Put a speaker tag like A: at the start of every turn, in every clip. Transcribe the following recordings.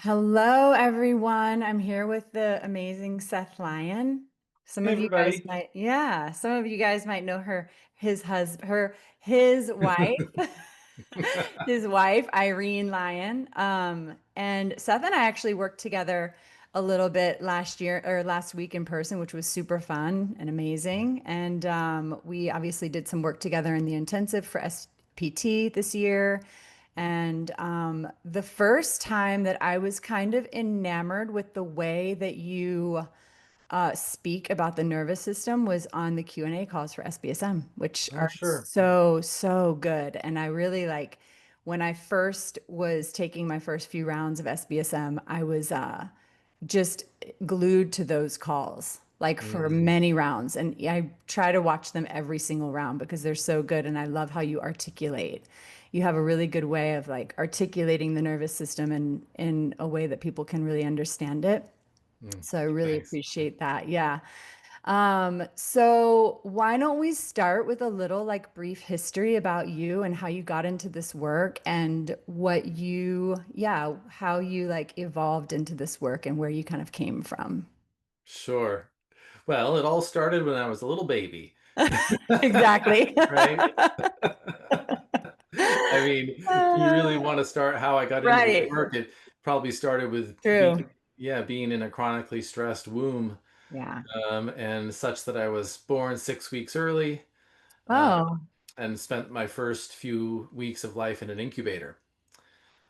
A: Hello, everyone. I'm here with the amazing Seth Lyon. Some
B: Hey
A: of you guys
B: everybody.
A: might, yeah, some of you guys might know her, his wife, his wife, Irene Lyon. And Seth and I actually worked together a little bit last year or last week in person, which was super fun and amazing. And we obviously did some work together in the intensive for SPT this year. And the first time that I was kind of enamored with the way that you speak about the nervous system was on the Q&A calls for SBSM, which
B: Oh,
A: are
B: sure.
A: so good. And I really like when I first was taking my first few rounds of SBSM, I was just glued to those calls like for
B: Mm,
A: many rounds. And I try to watch them every single round because they're so good. And I love how you articulate. You have a really good way of like articulating the nervous system in a way that people can really understand it.
B: mm.
A: So I really
B: Thanks.
A: appreciate that. Yeah. So why don't we start with a little like brief history about you and how you got into this work and how you like evolved into this work and where you kind of came from.
B: Sure. Well, it all started when I was a little baby,
A: Exactly.
B: right? I mean, if you really want to start how I got into this
A: Right.
B: work, it probably started with
A: True.
B: being in a chronically stressed womb,
A: Yeah.
B: and such that I was born 6 weeks early, uh,
A: Oh,
B: and spent my first few weeks of life in an incubator.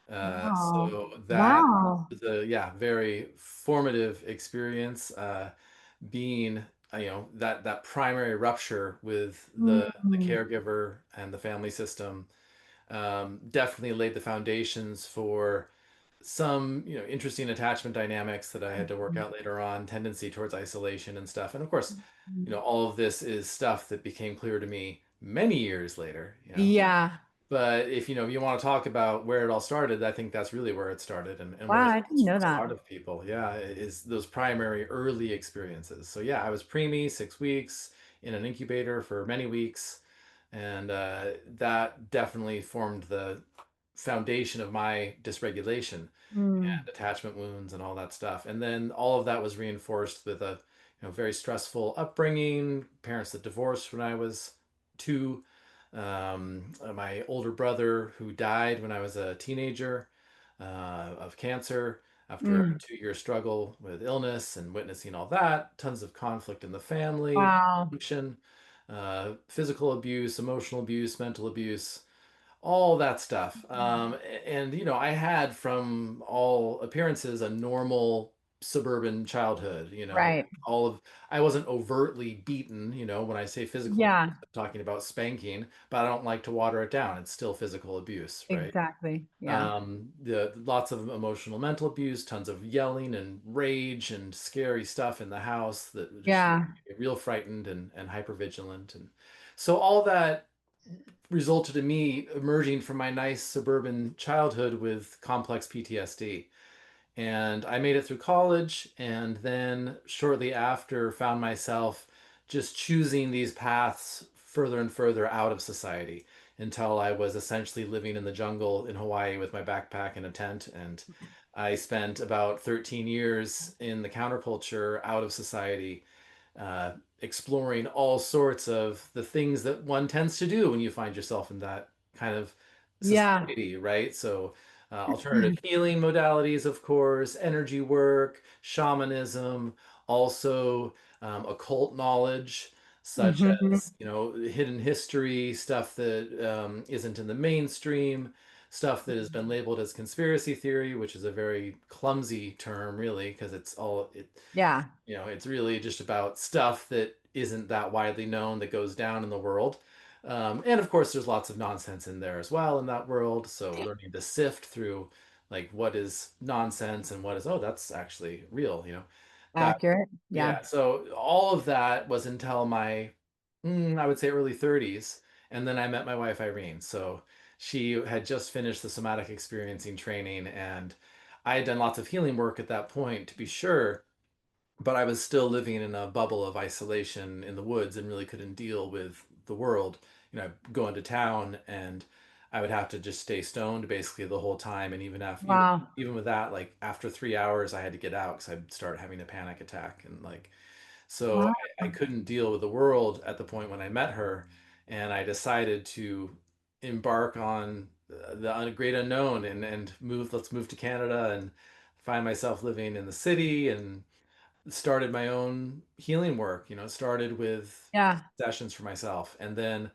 A: wow.
B: So that
A: Wow.
B: was a very formative experience. Being that primary rupture with the
A: Mm,
B: caregiver and the family system definitely laid the foundations for some interesting attachment dynamics that I had to work out later on, tendency towards isolation and stuff. And of course, all of this is stuff that became clear to me many years later.
A: yeah.
B: But if you want to talk about where it all started, I think that's really where it started and where
A: Wow,
B: it
A: I
B: starts
A: didn't
B: for
A: know
B: a
A: that.
B: lot of people. Yeah, is those primary early experiences. So yeah, I was preemie, 6 weeks in an incubator for many weeks, and that definitely formed the foundation of my dysregulation
A: Mm,
B: and attachment wounds and all that stuff. And then all of that was reinforced with a very stressful upbringing, parents that divorced when I was two, my older brother who died when I was a teenager of cancer after a
A: mm.
B: 2 year struggle with illness and witnessing all that, tons of conflict in the family,
A: Wow.
B: dysfunction, physical abuse, emotional abuse, mental abuse, all that stuff. And I had, from all appearances, a normal suburban childhood.
A: Right.
B: All of I wasn't overtly beaten. When I say physical abuse,
A: Yeah,
B: I'm talking about spanking, but I don't like to water it down. It's still physical abuse, right?
A: exactly. Yeah.
B: The lots of emotional, mental abuse, tons of yelling and rage and scary stuff in the house that just
A: Yeah.
B: made me real frightened and hypervigilant. And so all that resulted in me emerging from my nice suburban childhood with complex PTSD. And I made it through college, and then shortly after found myself just choosing these paths further and further out of society until I was essentially living in the jungle in Hawaii with my backpack and a tent. And I spent about 13 years in the counterculture out of society, exploring all sorts of the things that one tends to do when you find yourself in that kind of
A: Yeah.
B: society, right? So, alternative healing modalities, of course, energy work, shamanism, also occult knowledge, such
A: Hmm.
B: as, hidden history, stuff that isn't in the mainstream, stuff that has been labeled as conspiracy theory, which is a very clumsy term, really, because
A: Yeah.
B: it's really just about stuff that isn't that widely known that goes down in the world. And of course, there's lots of nonsense in there as well in that world. So learning to sift through like what is nonsense and what is, oh, that's actually real. That,
A: Accurate. Yeah.
B: yeah. So all of that was until my, I would say early 30s. And then I met my wife, Irene. So she had just finished the somatic experiencing training, and I had done lots of healing work at that point, to be sure, but I was still living in a bubble of isolation in the woods and really couldn't deal with the world. I'd go into town and I would have to just stay stoned basically the whole time. And even after,
A: Wow.
B: even with that, like after 3 hours, I had to get out because I'd start having a panic attack. And like, so
A: Wow.
B: I couldn't deal with the world at the point when I met her. And I decided to embark on the great unknown and let's move to Canada and find myself living in the city, and started my own healing work. Started with
A: Yeah.
B: sessions for myself. And then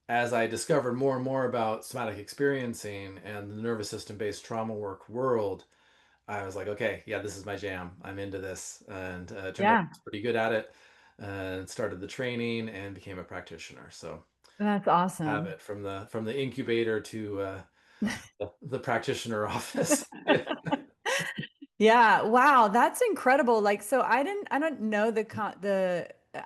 B: as I discovered more and more about somatic experiencing and the nervous system based trauma work world, I was like, okay, yeah, this is my jam. I'm into this. And it turned out I
A: Yeah.
B: was pretty good at it, and started the training and became a practitioner. So
A: That's
B: have
A: awesome.
B: it from the incubator to the practitioner office. Yeah.
A: Yeah, wow, that's incredible. Like, so I don't know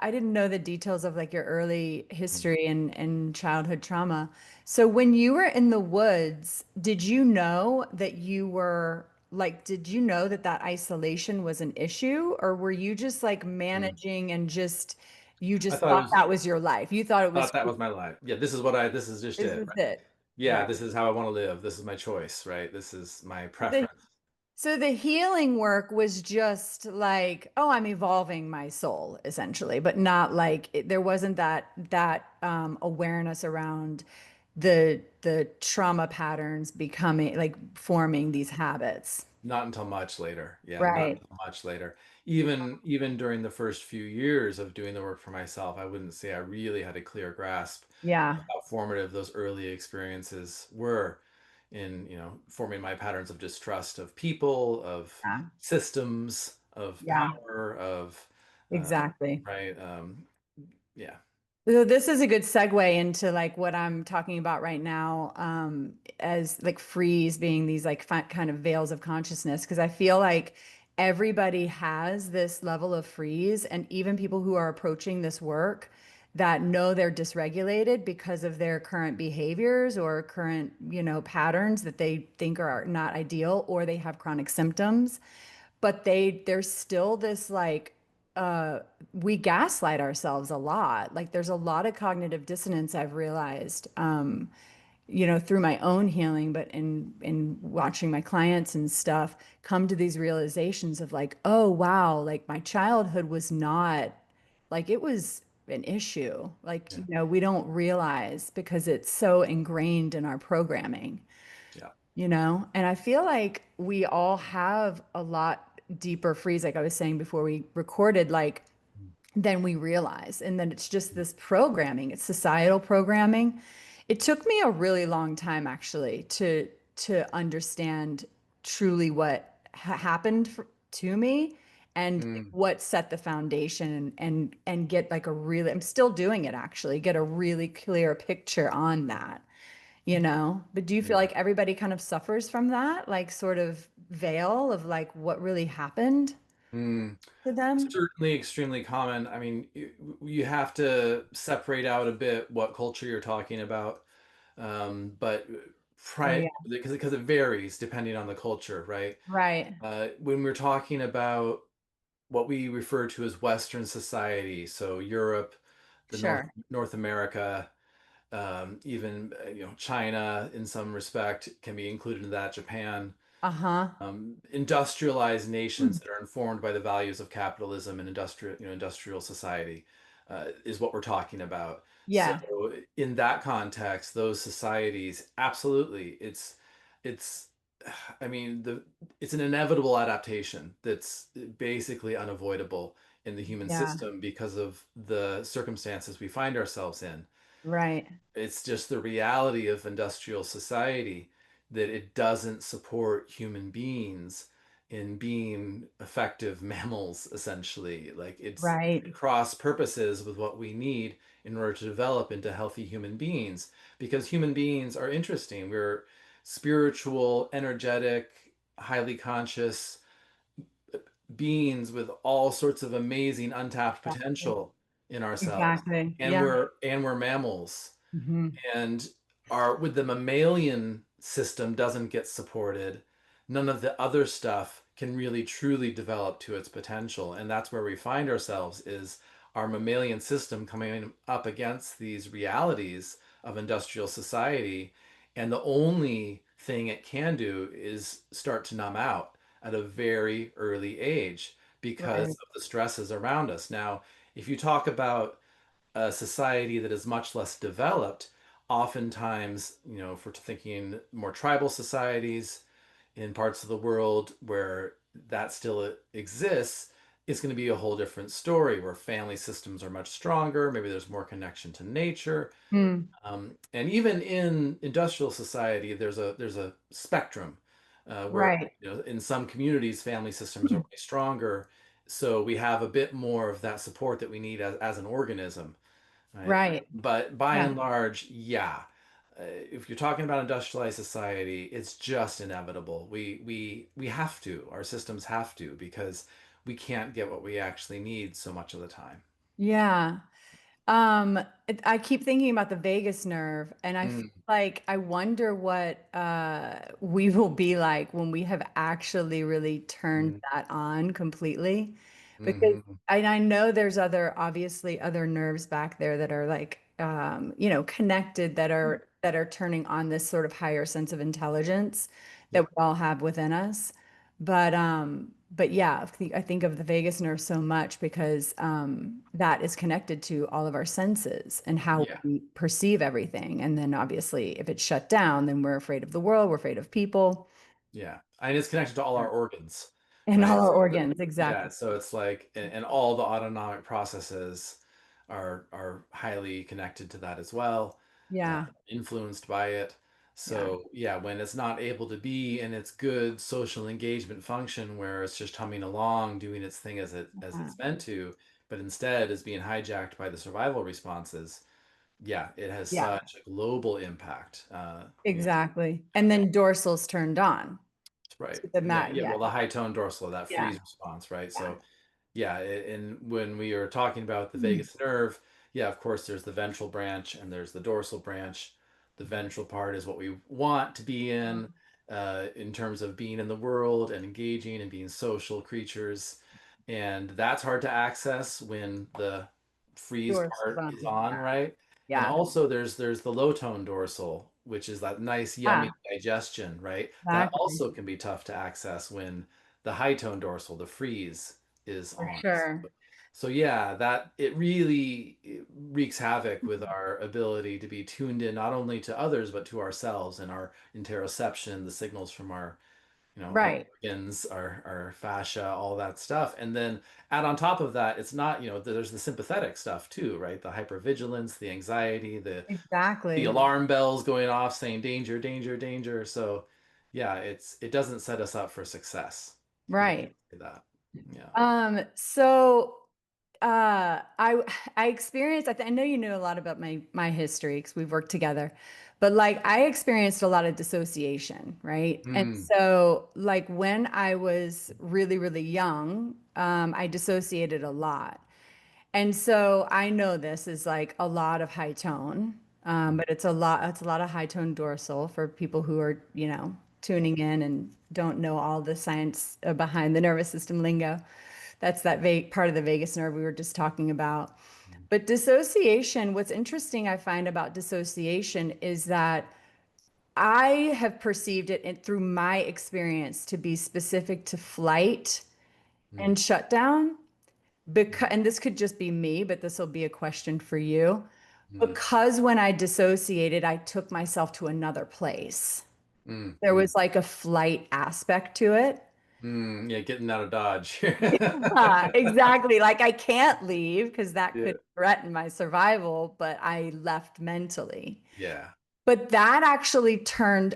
A: I didn't know the details of like your early history and childhood trauma. So when you were in the woods, did you know that you were like, did you know that that isolation was an issue, or were you just like
B: Mm.
A: managing and you
B: I
A: just
B: thought it
A: thought
B: was
A: that was your life? You thought it was
B: thought that was my life. Yeah, this is just
A: this
B: it.
A: is
B: Right?
A: it.
B: Yeah,
A: Right.
B: this is how I want to live. This is my choice, right? This is my
A: The
B: preference.
A: So the healing work was just like, oh, I'm evolving my soul essentially, but not like there wasn't that awareness around the trauma patterns becoming like forming these habits.
B: Not until much later. Yeah, not
A: Right.
B: until much later. Even during the first few years of doing the work for myself, I wouldn't say I really had a clear grasp of
A: Yeah.
B: how formative those early experiences were in, forming my patterns of distrust of people, of
A: Yeah.
B: systems, of
A: Yeah.
B: power, of
A: Exactly.
B: right. Yeah.
A: So this is a good segue into like what I'm talking about right now, as like freeze being these like kind of veils of consciousness, because I feel like everybody has this level of freeze, and even people who are approaching this work that know they're dysregulated because of their current behaviors or current, patterns that they think are not ideal, or they have chronic symptoms, but there's still this like uh we gaslight ourselves a lot. Like there's a lot of cognitive dissonance I've realized through my own healing, but in watching my clients and stuff come to these realizations of like, oh wow, like my childhood was not like it was an issue. Like,
B: Yeah.
A: we don't realize because it's so ingrained in our programming.
B: Yeah.
A: And I feel like we all have a lot deeper freeze, like I was saying before we recorded, like than we realize. And then it's just this programming, it's societal programming. It took me a really long time actually to understand truly what happened to me and
B: Mm.
A: what set the foundation and get like a really, I'm still doing it actually, get a really clear picture on that. But do you feel
B: Yeah.
A: like everybody kind of suffers from that, like sort of veil of like what really happened
B: Mm.
A: to them?
B: Certainly extremely common. I mean, you have to separate out a bit what culture you're talking about, but
A: Oh yeah.
B: because it varies depending on the culture, right?
A: Right.
B: When we're talking about what we refer to as Western society, so Europe, the
A: Sure.
B: North America, even China in some respect can be included in that. Japan,
A: Uh-huh.
B: industrialized nations that are informed by the values of capitalism and industrial society, is what we're talking about. So
A: Yeah.
B: in that context, those societies, absolutely, it's I mean, it's an inevitable adaptation that's basically unavoidable in the human
A: Yeah.
B: system because of the circumstances we find ourselves in.
A: Right.
B: It's just the reality of industrial society that it doesn't support human beings in being effective mammals, essentially. Like it's
A: Right.
B: cross purposes with what we need in order to develop into healthy human beings, because human beings are interesting. We're spiritual, energetic, highly conscious beings with all sorts of amazing untapped
A: Exactly.
B: potential in ourselves.
A: Exactly.
B: And
A: Yeah.
B: we're mammals,
A: Hmm.
B: and our with the mammalian system doesn't get supported, none of the other stuff can really truly develop to its potential. And that's where we find ourselves, is our mammalian system coming up against these realities of industrial society, And the only thing it can do is start to numb out at a very early age because
A: Right.
B: of the stresses around us. Now, if you talk about a society that is much less developed, oftentimes, if we're thinking more tribal societies in parts of the world where that still exists, it's going to be a whole different story where family systems are much stronger. Maybe there's more connection to nature.
A: Mm,
B: And even in industrial society, there's a spectrum where
A: right.
B: in some communities, family systems are way stronger. So we have a bit more of that support that we need as an organism, right?
A: Right.
B: But by
A: Yeah.
B: and large, yeah. If you're talking about industrialized society, it's just inevitable. We have to. Our systems have to because we can't get what we actually need so much of the time.
A: Yeah. I keep thinking about the vagus nerve, and I feel
B: Mm,
A: like I wonder what we will be like when we have actually really turned
B: mm,
A: that on completely. Because
B: hmm.
A: I know there's obviously other nerves back there that are like connected that are turning on this sort of higher sense of intelligence that
B: Yep.
A: we all have within us. But yeah, I think of the vagus nerve so much because that is connected to all of our senses and how
B: Yeah.
A: we perceive everything. And then obviously, if it's shut down, then we're afraid of the world, we're afraid of people
B: Yeah. And it's connected to all our organs,
A: and
B: right?
A: all our
B: So,
A: organs.
B: yeah.
A: Exactly.
B: So it's like, and all the autonomic processes are highly connected to that as well,
A: Yeah.
B: influenced by it.
A: Yeah.
B: So yeah, when it's not able to be in its good social engagement function, where it's just humming along, doing its thing as
A: Yeah.
B: it's meant to, but instead is being hijacked by the survival responses, yeah, it has
A: Yeah.
B: such a global impact.
A: Exactly. And then dorsal's turned on.
B: Right.
A: So the
B: Yeah,
A: mat.
B: yeah.
A: Yeah.
B: Well, the high tone dorsal, that
A: Yeah.
B: freeze response, right?
A: Yeah.
B: So yeah, and when we are talking about the
A: Mm.
B: vagus nerve, yeah, of course, there's the ventral branch and there's the dorsal branch. The ventral part is what we want to be in terms of being in the world and engaging and being social creatures. And that's hard to access when the freeze
A: Dorsal's
B: part is
A: on.
B: on, right? And
A: Yeah.
B: also there's the low tone dorsal, which is that nice,
A: Yeah.
B: yummy digestion, right? That
A: Exactly.
B: also can be tough to access when the high tone dorsal, the freeze, is
A: For
B: on.
A: sure.
B: So yeah, that it wreaks havoc with our ability to be tuned in not only to others but to ourselves and our interoception, the signals from our
A: Right.
B: organs, our fascia, all that stuff. And then add on top of that, it's not, there's the sympathetic stuff too, right? The hypervigilance, the anxiety, the
A: Exactly.
B: alarm bells going off saying danger, danger, danger. So yeah, it doesn't set us up for success. You can
A: Right.
B: say that. Yeah.
A: So I experienced I know you know a lot about my history because we've worked together. But like I experienced a lot of dissociation, right? And
B: Mm,
A: so like when I was really, really young, I dissociated a lot. And so I know this is like a lot of high tone, but it's a lot of high tone dorsal for people who are, tuning in and don't know all the science behind the nervous system lingo. That's that part of the vagus nerve we were just talking about. But dissociation, what's interesting I find about dissociation is that I have perceived it through my experience to be specific to flight
B: mm,
A: and shutdown.
B: mm,
A: And this could just be me, but this will be a question for you.
B: mm,
A: Because when I dissociated, I took myself to another place.
B: mm,
A: There
B: mm,
A: was like a flight aspect to it.
B: yeah, getting out of Dodge.
A: Exactly. Like I can't leave because that
B: Yeah.
A: could threaten my survival, but I left mentally.
B: Yeah.
A: But that actually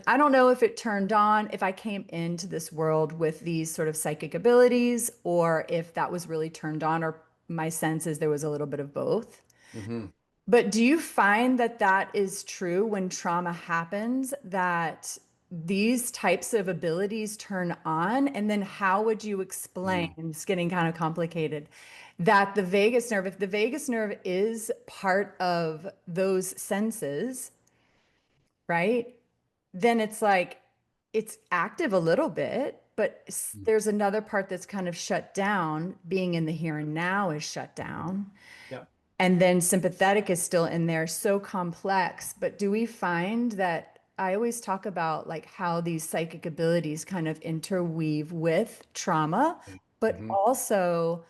A: I don't know if it turned on, if I came into this world with these sort of psychic abilities, or if that was really turned on, or my sense is there was a little bit of both.
B: Hmm.
A: But do you find that that is true when trauma happens, that these types of abilities turn on? And then how would you explain,
B: Mm,
A: it's getting kind of complicated, that the vagus nerve, if the vagus nerve is part of those senses, right? Then it's like it's active a little bit, but
B: mm.
A: there's another part that's kind of shut down. Being in the here and now is shut down.
B: Yeah.
A: And then sympathetic is still in there, so complex. But do we find that? I always talk about like how these psychic abilities kind of interweave with trauma, but
B: Hmm.
A: also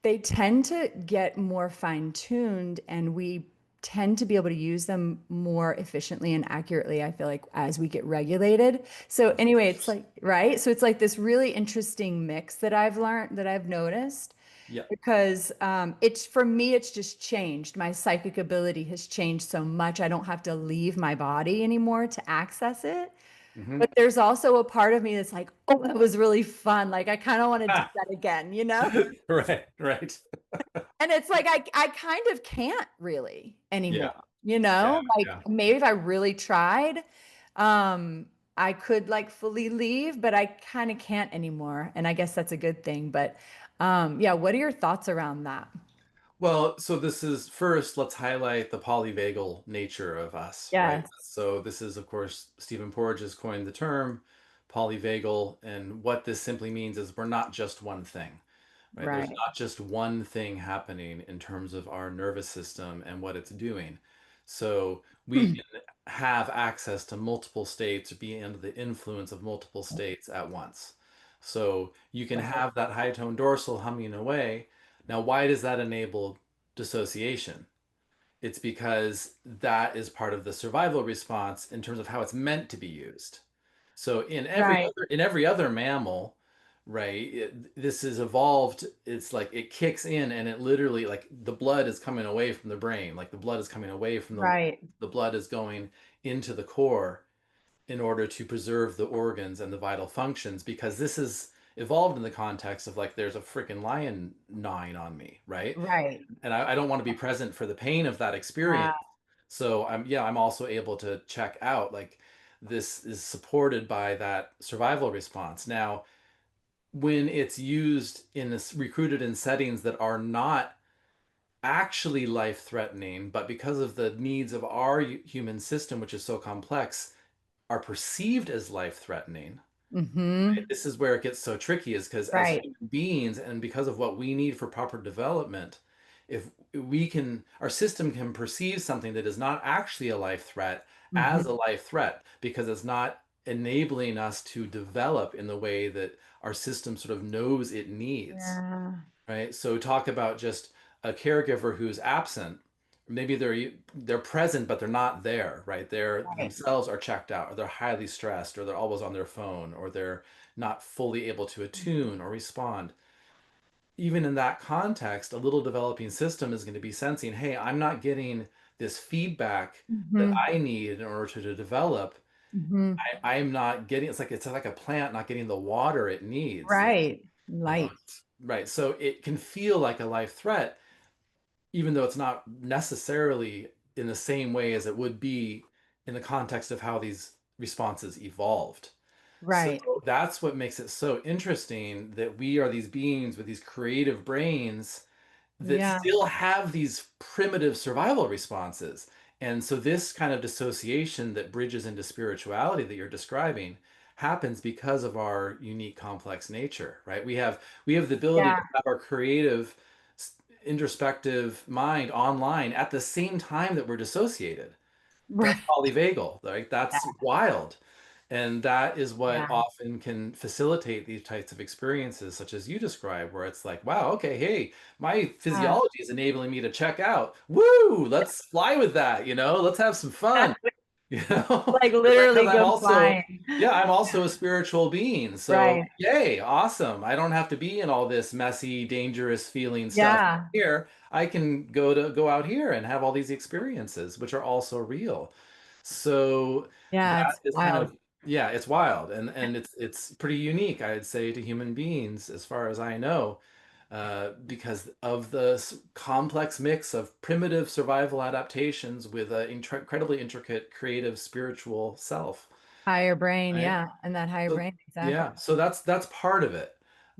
A: they tend to get more fine-tuned and we tend to be able to use them more efficiently and accurately, I feel like, as we get regulated. So anyway, it's like, right? So it's like this really interesting mix that I've learned, that I've noticed,
B: Yeah.
A: because it's for me, it's just changed. My psychic ability has changed so much. I don't have to leave my body anymore to access it.
B: Hmm.
A: But there's also a part of me that's like, oh, that was really fun. Like I kind of want to do that again, you know?
B: Right, right.
A: And it's like I kind of can't really
B: Yeah,
A: anymore, you
B: yeah,
A: know? Like
B: yeah.
A: maybe if I really tried, um, I could like fully leave, but I kind of can't anymore. And I guess that's a good thing. But yeah, what are your thoughts around that?
B: Well, so this is first, let's highlight the polyvagal nature of us, right?
A: Yes,
B: So this is, of course, Stephen Porges has coined the term polyvagal, and what this simply means is we're not just one thing, right? There's
A: right.
B: not just one thing happening in terms of our nervous system and what it's doing. So we can have access to multiple states or be under the influence of multiple states at once. So you can
A: Right.
B: have that high tone dorsal humming away. Now, why does that enable dissociation? It's because that is part of the survival response in terms of how it's meant to be used. So
A: Right.
B: in every other mammal, right, this is evolved. It's like it kicks in and it literally like the blood is coming away from the brain, like the blood is coming away from
A: Right.
B: the blood is going into the core in order to preserve the organs and the vital functions because this is evolved in the context of like there's a freaking lion gnawing on me, right?
A: Right.
B: And I don't want to be present for the pain of that
A: Uh,
B: experience. So I'm also able to check out like this is supported by that survival response. Now, when it's used in this recruited in settings that are not actually life threatening, but because of the needs of our human system, which is so complex, are perceived as life threatening.
A: mm-hmm.
B: This is where it gets so tricky, is because as
A: Right.
B: human beings and because of what we need for proper development, if we can, our system can perceive something that is not actually a life threat as a
A: Hmm.
B: life threat because it's not enabling us to develop in the way that our system sort of knows it needs,
A: Yeah.
B: right? So talk about just a caregiver who's absent. Maybe they're present, but they're not there, right? They're
A: Right.
B: themselves are checked out, or they're highly stressed, or they're always on their phone, or they're not fully able to attune or respond. Even in that context, a little developing system is going to be sensing, hey, I'm not getting this feedback that
A: Hmm.
B: I need in order to develop.
A: Hmm.
B: I'm not getting, it's like a plant not getting the water it needs.
A: Right.
B: You know,
A: Light.
B: right. So it can feel like a life threat, even though it's not necessarily in the same way as it would be in the context of how these responses evolved. So
A: Right.
B: that's what makes it so interesting that we are these beings with these creative brains that
A: Yeah.
B: still have these primitive survival responses. And so this kind of dissociation that bridges into spirituality that you're describing happens because of our unique complex nature, right? We have the ability to
A: Yeah.
B: have our creative introspective mind online at the same time that we're dissociated. That's
A: Right.
B: polyvagal, right? That's wild. And that is what
A: Yeah.
B: often can facilitate these types of experiences, such as you describe, where it's like, wow, okay, hey, my
A: Yeah.
B: physiology is enabling me to check out. Woo, let's fly with that, let's have some fun. you know,
A: Like
B: because
A: literally go flying.
B: I'm also a spiritual being. So,
A: Right.
B: yay, awesome. I don't have to be in all this messy, dangerous feeling stuff
A: Yeah.
B: here. I can go out here and have all these experiences, which are also real. So
A: Yeah.
B: that
A: It's
B: is kind
A: wild.
B: of, yeah, it's wild and it's pretty unique, I'd say, to human beings as far as I know, because of the complex mix of primitive survival adaptations with an incredibly intricate, creative, spiritual self,
A: Higher brain.
B: right?
A: Yeah. And that higher
B: So
A: brain. Exactly.
B: yeah, so that's part of it.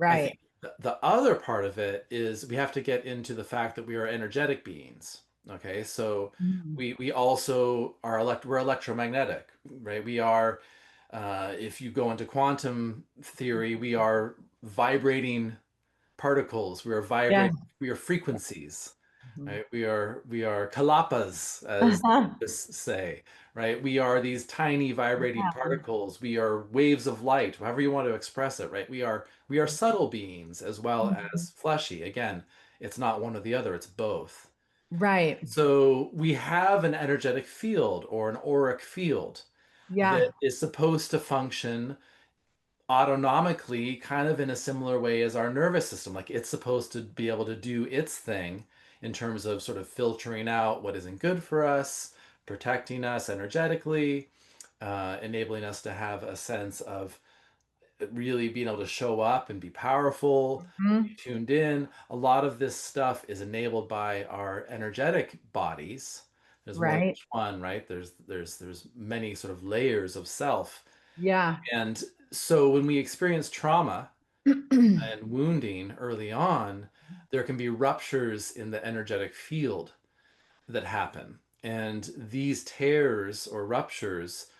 B: I
A: Right.
B: think the other part of it is we have to get into the fact that we are energetic beings. Okay, so
A: Mm.
B: we also are we're electromagnetic, right? We are, if you go into quantum theory, we are vibrating particles. We are
A: Yeah.
B: vibrating. We are frequencies. right? We are kalapas, as this say, right? We are these tiny vibrating
A: Yeah.
B: particles. We are waves of light, however you want to express it, right? We are subtle beings as well
A: Mhm.
B: as fleshy. Again, it's not one or the other, it's both.
A: Right.
B: So we have an energetic field or an auric field
A: Yeah.
B: that is supposed to function autonomically, kind of in a similar way as our nervous system. Like it's supposed to be able to do its thing in terms of sort of filtering out what isn't good for us, protecting us energetically, enabling us to have a sense of really being able to show up and be powerful, be
A: Mhm.
B: tuned in. A lot of this stuff is enabled by our energetic bodies. There's more than
A: Right.
B: just one, right? There's many sort of layers of self.
A: Yeah.
B: And so when we experience trauma and wounding early on, there can be ruptures in the energetic field that happen. And these tears or ruptures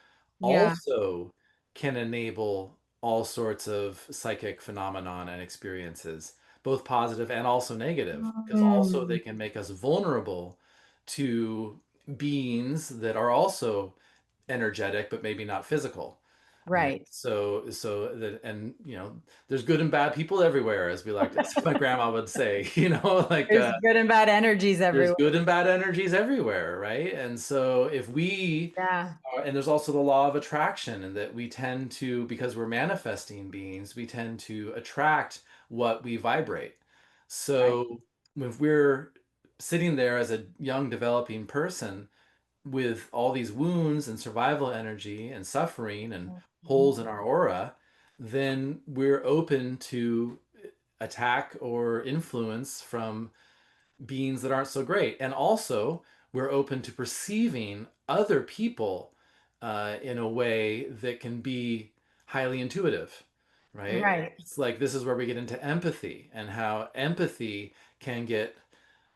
A: Yeah.
B: also can enable all sorts of psychic phenomenon and experiences, both positive and also negative, because also they
A: Mm.
B: can make us vulnerable to beings that are also energetic but maybe not physical, right?
A: Right.
B: So that, and there's good and bad people everywhere, as we like as my grandma would say, like
A: There's good and bad energies
B: there's
A: everywhere.
B: good and bad energies everywhere, right? And so if we
A: Yeah.
B: and there's also the law of attraction, and that we tend to, because we're manifesting beings, we tend to attract what we vibrate.
A: Right.
B: So if we're sitting there as a young developing person with all these wounds and survival energy and suffering and holes in
A: Mhm.
B: our aura, then we're open to attack or influence from beings that aren't so great. And also, we're open to perceiving other people in a way that can be highly intuitive, right?
A: Right.
B: It's like this is where we get into empathy and how empathy can get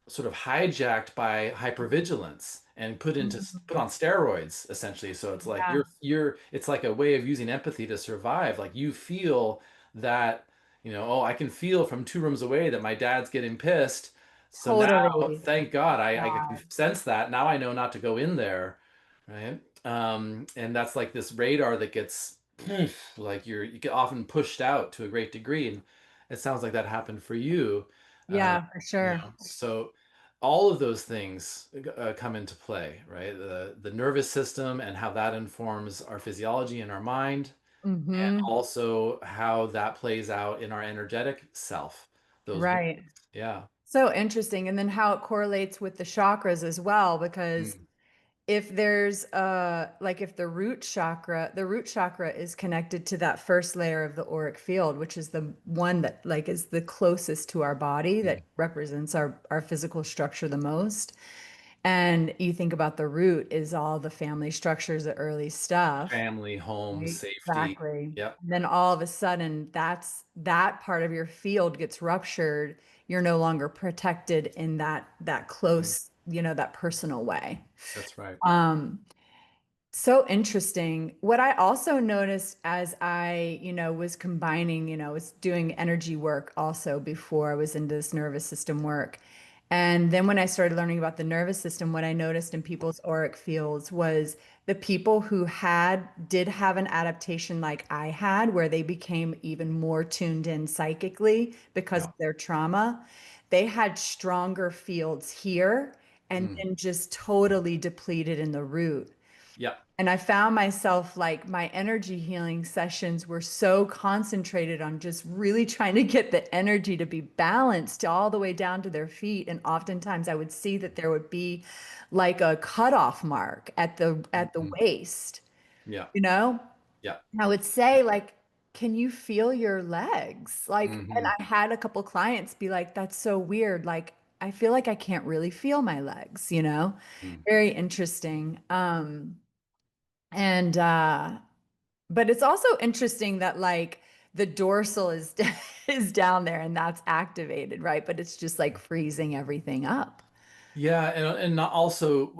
B: sort of hijacked by hypervigilance and put
A: Mhm.
B: on steroids essentially. So it's like
A: Yeah.
B: it's like a way of using empathy to survive. Like you feel that, oh, I can feel from 2 rooms away that my dad's getting pissed. So now,
A: Totally.
B: thank God, I can
A: God.
B: sense that. Now I know not to go in there, right? And that's like this radar that gets like you get often pushed out to a great degree, and it sounds like that happened for you. Uh,
A: Yeah, for sure.
B: so all of those things come into play, right? The nervous system and how that informs our physiology and our mind, and
A: Hmm.
B: also how that plays out in our energetic self. Those wounds.
A: Right.
B: Yeah.
A: So interesting. And then how it correlates with the chakras as well, because
B: Mm.
A: if there's like if the root chakra is connected to that first layer of the auric field, which is the one that like is the closest to our body, that
B: Mm.
A: represents our physical structure the most. And you think about the root is all the family structures, the early stuff.
B: Family, home,
A: Right.
B: safety.
A: Exactly.
B: Yep.
A: And then all of a sudden, that part of your field gets ruptured. You're no longer protected in that
B: Mm.
A: close, that personal way.
B: That's right.
A: Um, so interesting. What I also noticed as I, was combining, was doing energy work also before I was into this nervous system work. And then when I started learning about the nervous system, what I noticed in people's auric fields was the people who did have an adaptation like I had, where they became even more tuned in psychically because
B: Yeah.
A: of their trauma, they had stronger fields here and
B: Mm.
A: then just totally depleted in the root.
B: Yep.
A: And I found myself like my energy healing sessions were so concentrated on just really trying to get the energy to be balanced all the way down to their feet. And oftentimes I would see that there would be like a cutoff mark at the
B: Mhm.
A: waist,
B: Yeah.
A: you know?
B: Yeah.
A: I would say, like, can you feel your legs? Like, and
B: Hmm.
A: I had a couple clients be like, that's so weird. Like, I feel like I can't really feel my legs.
B: Mm.
A: Very interesting. And but it's also interesting that like the dorsal is is down there and that's activated, right? But it's just like freezing everything up.
B: Yeah, and not also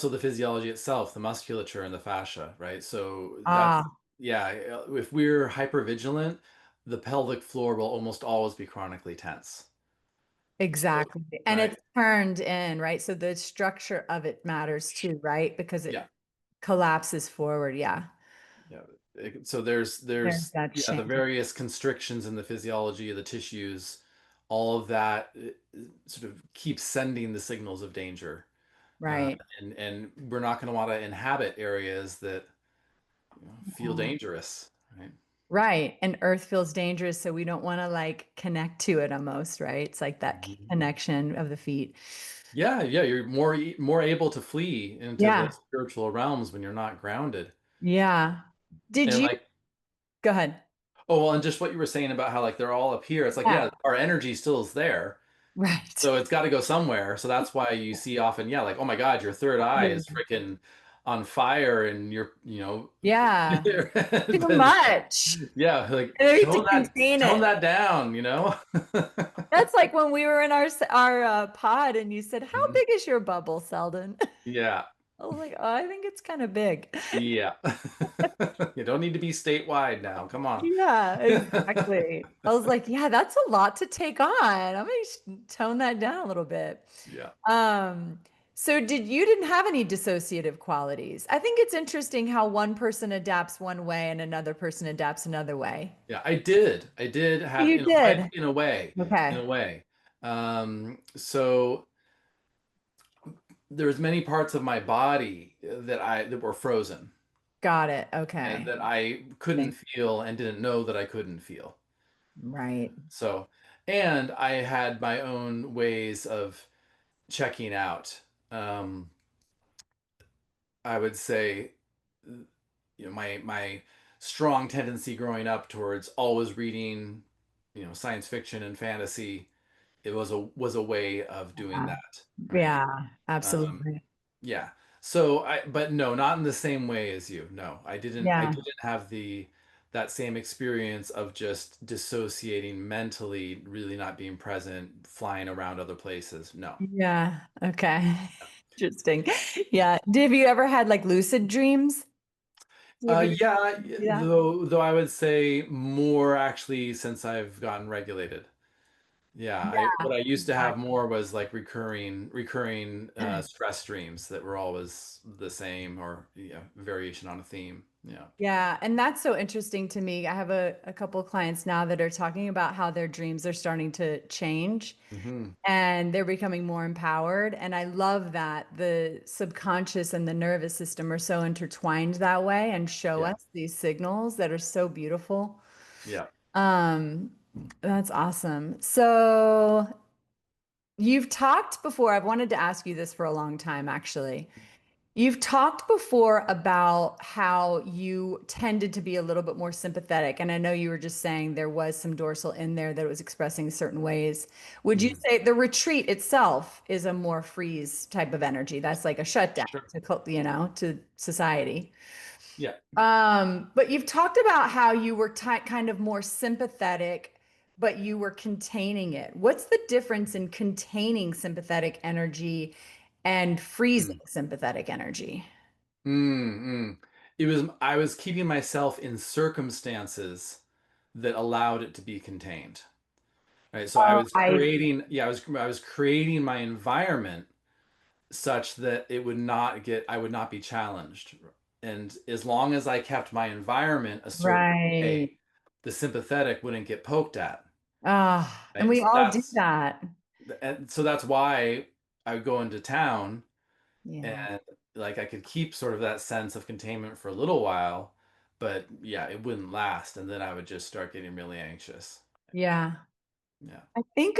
B: the physiology itself, the musculature and the fascia, right? So that's
A: Ah,
B: yeah, if we're hypervigilant, the pelvic floor will almost always be chronically tense.
A: Exactly. And it's
B: Right.
A: turned in, right? So the structure of it matters too, right? Because it
B: Yeah.
A: collapses forward. Yeah.
B: Yeah. So there's
A: There's
B: there's
A: that
B: yeah, the
A: change.
B: various constrictions in the physiology of the tissues, all of that sort of keeps sending the signals of danger. Uh,
A: Right.
B: and we're not going to want to inhabit areas that feel
A: Yeah.
B: dangerous, right?
A: Right. And Earth feels dangerous, so we don't want to like connect to it almost, right? It's like that
B: Mhm.
A: connection of the feet.
B: Yeah, yeah, you're more able to flee into the
A: Yeah.
B: spiritual realms when you're not grounded.
A: Yeah. Did
B: And
A: you
B: like,
A: go ahead?
B: oh well, and just what you were saying about how like they're all up here. It's like,
A: Yeah.
B: yeah, our energy still is there.
A: Right.
B: So it's got to go somewhere. So that's why you see often, yeah, like, oh my God, your third eye is freaking on fire and
A: Yeah. Too
B: but
A: much.
B: yeah, like
A: And we need to contain
B: tone
A: it.
B: that down.
A: That's like when we were in our pod and you said, "How
B: Mhm.
A: big is your bubble, Selden?"
B: Yeah.
A: I was like, "Oh, I think it's kind of big."
B: Yeah. You don't need to be statewide now. Come on.
A: Yeah, exactly. I was like, "Yeah, that's a lot to take on. I'm gonna tone that down a little bit."
B: Yeah.
A: Um, so you didn't have any dissociative qualities. I think it's interesting how one person adapts one way and another person adapts another way.
B: Yeah, I did. I did have
A: You
B: in a way,
A: did.
B: in a way, in
A: Okay.
B: a way. So there's many parts of my body that were frozen
A: Got it.
B: and
A: Okay.
B: that I couldn't feel and didn't know that I couldn't feel.
A: Right.
B: So, and I had my own ways of checking out. Um, I would say, my strong tendency growing up towards always reading, science fiction and fantasy. It was a way of doing
A: Yeah.
B: that, right?
A: Yeah,
B: Um,
A: absolutely.
B: yeah. So but no, not in the same way as you. No, I didn't. I
A: Yeah.
B: didn't have that same experience of just dissociating mentally, really not being present, flying around other places. No.
A: Yeah. Okay. Interesting. Yeah. Have you ever had like lucid dreams? Have you
B: Yeah,
A: yeah.
B: though I would say more actually since I've gotten regulated. Yeah, I
A: Yeah.
B: what I used to have
A: Exactly.
B: more was like recurring stress streams that were always the same or variation on a theme. Yeah.
A: Yeah, and that's so interesting to me. I have a couple of clients now that are talking about how their dreams are starting to change
B: Hmm.
A: and they're becoming more empowered. And I love that the subconscious and the nervous system are so intertwined that way and show
B: Yeah.
A: us these signals that are so beautiful.
B: Yeah.
A: Um, that's awesome. So you've talked before, I've wanted to ask you this for a long time, actually. You've talked before about how you tended to be a little bit more sympathetic. And I know you were just saying there was some dorsal in there that was expressing certain ways. Would you
B: Hmm.
A: say the retreat itself is a more freeze type of energy? That's like a shutdown
B: Sure.
A: to, to society.
B: Yeah.
A: But you've talked about how you were kind of more sympathetic, but you were containing it. What's the difference in containing sympathetic energy and freezing
B: Mm.
A: sympathetic energy?
B: Mm, mm. I was keeping myself in circumstances that allowed it to be contained. Right. So I
A: Oh,
B: was creating, yeah, I was creating my environment such that I would not be challenged. And as long as I kept my environment a certain
A: right.
B: way, the sympathetic wouldn't get poked at.
A: Ah, and
B: Right?
A: we all do that.
B: And so that's why I would go into town
A: Yeah.
B: and like I could keep sort of that sense of containment for a little while, but yeah, it wouldn't last. And then I would just start getting really anxious.
A: Yeah.
B: Yeah.
A: I think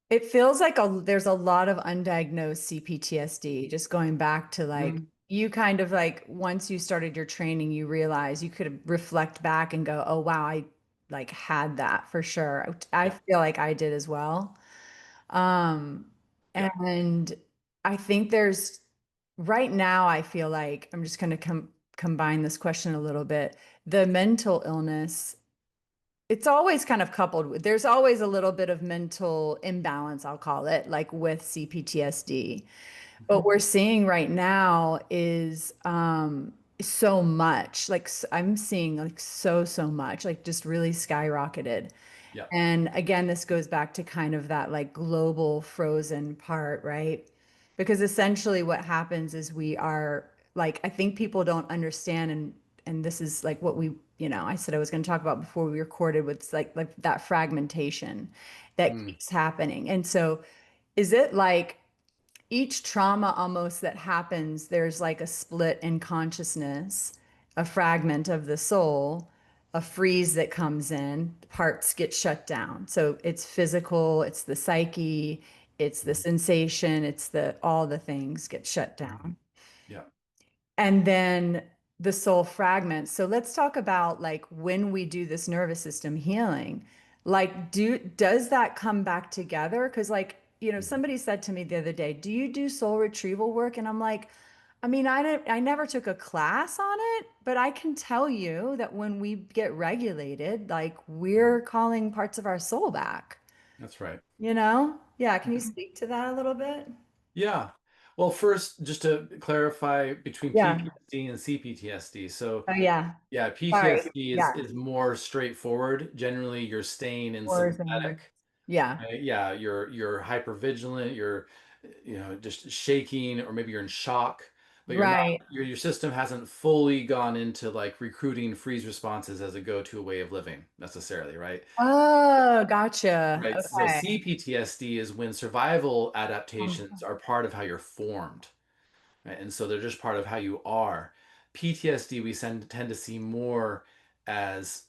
A: it feels like there's a lot of undiagnosed CPTSD, just going back to like
B: Mm.
A: you kind of like once you started your training, you realize you could reflect back and go, oh wow, I like had that for sure. I
B: Yeah.
A: feel like I did as well. Um,
B: Yeah.
A: and I think there's right now, I feel like I'm just going to combine this question a little bit. The mental illness, it's always kind of coupled with, there's always a little bit of mental imbalance, I'll call it, like with CPTSD. But
B: Mhm.
A: we're seeing right now is so much, like I'm seeing like so much, like just really skyrocketed.
B: Yeah.
A: And again, this goes back to kind of that like global frozen part, right? Because essentially what happens is we are like, I think people don't understand, and this is like what we, I said I was going to talk about before we recorded, with like that fragmentation that
B: Mm,
A: keeps happening. And so is it like each trauma almost that happens, there's like a split in consciousness, a fragment of the soul, a freeze that comes in, parts get shut down. So it's physical, it's the psyche, it's the
B: mhm,
A: sensation, it's the all the things get shut
B: mhm.
A: down.
B: Yeah.
A: And then the soul fragments. So let's talk about like when we do this nervous system healing, like does that come back together? Because like,
B: Mhm.
A: somebody said to me the other day, "Do you do soul retrieval work?" And I'm like, I mean, I never took a class on it, but I can tell you that when we get regulated, like
B: Mhm.
A: we're calling parts of our soul back,
B: That's right.
A: Yeah, can you
B: Mhm.
A: speak to that a little bit?
B: Yeah. Well, first, just to clarify between
A: Yeah.
B: PTSD and CPTSD. So,
A: Oh yeah.
B: yeah,
A: Sorry.
B: PTSD is
A: Yeah.
B: is more straightforward. Generally, you're staying in
A: Wars and
B: sympathetic.
A: yeah.
B: Right? Yeah, you're hypervigilant, you're just shaking, or maybe you're in shock, but you're not
A: Right.
B: your system hasn't fully gone into like recruiting freeze responses as a go-to way of living necessarily, right?
A: Oh, gotcha.
B: Right. So
A: Okay.
B: CPTSD is when survival
A: Oh,
B: adaptations are part of how you're formed, right? And so they're just part of how you are. PTSD we tend to see more as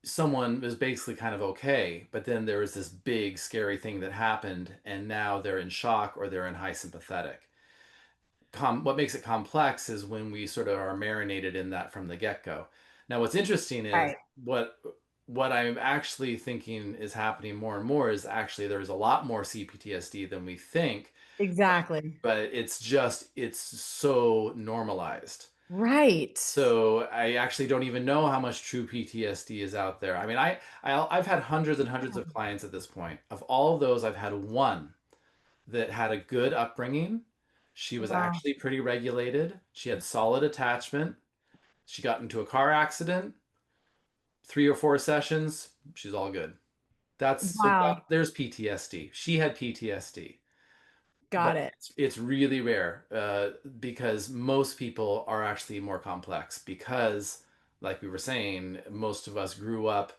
B: someone was basically kind of okay, but then there was this big scary thing that happened, and now they're in shock or they're in high sympathetic. What makes it complex is when we sort of are marinated in that from the get-go. Now, what's interesting is
A: right.
B: what I'm actually thinking is happening more and more is actually there's a lot more CPTSD than we think,
A: Exactly.
B: but it's so normalized.
A: Right.
B: So I actually don't even know how much true PTSD is out there. I mean, I've had hundreds and hundreds of clients at this point. Of all of those, I've had one that had a good upbringing. She was
A: Wow.
B: actually pretty regulated. She had solid attachment. She got into a car accident, 3 or 4 sessions, she's all good.
A: Wow.
B: There's PTSD. She had PTSD.
A: Got
B: But
A: it.
B: it's really rare because most people are actually more complex because, like we were saying, most of us grew up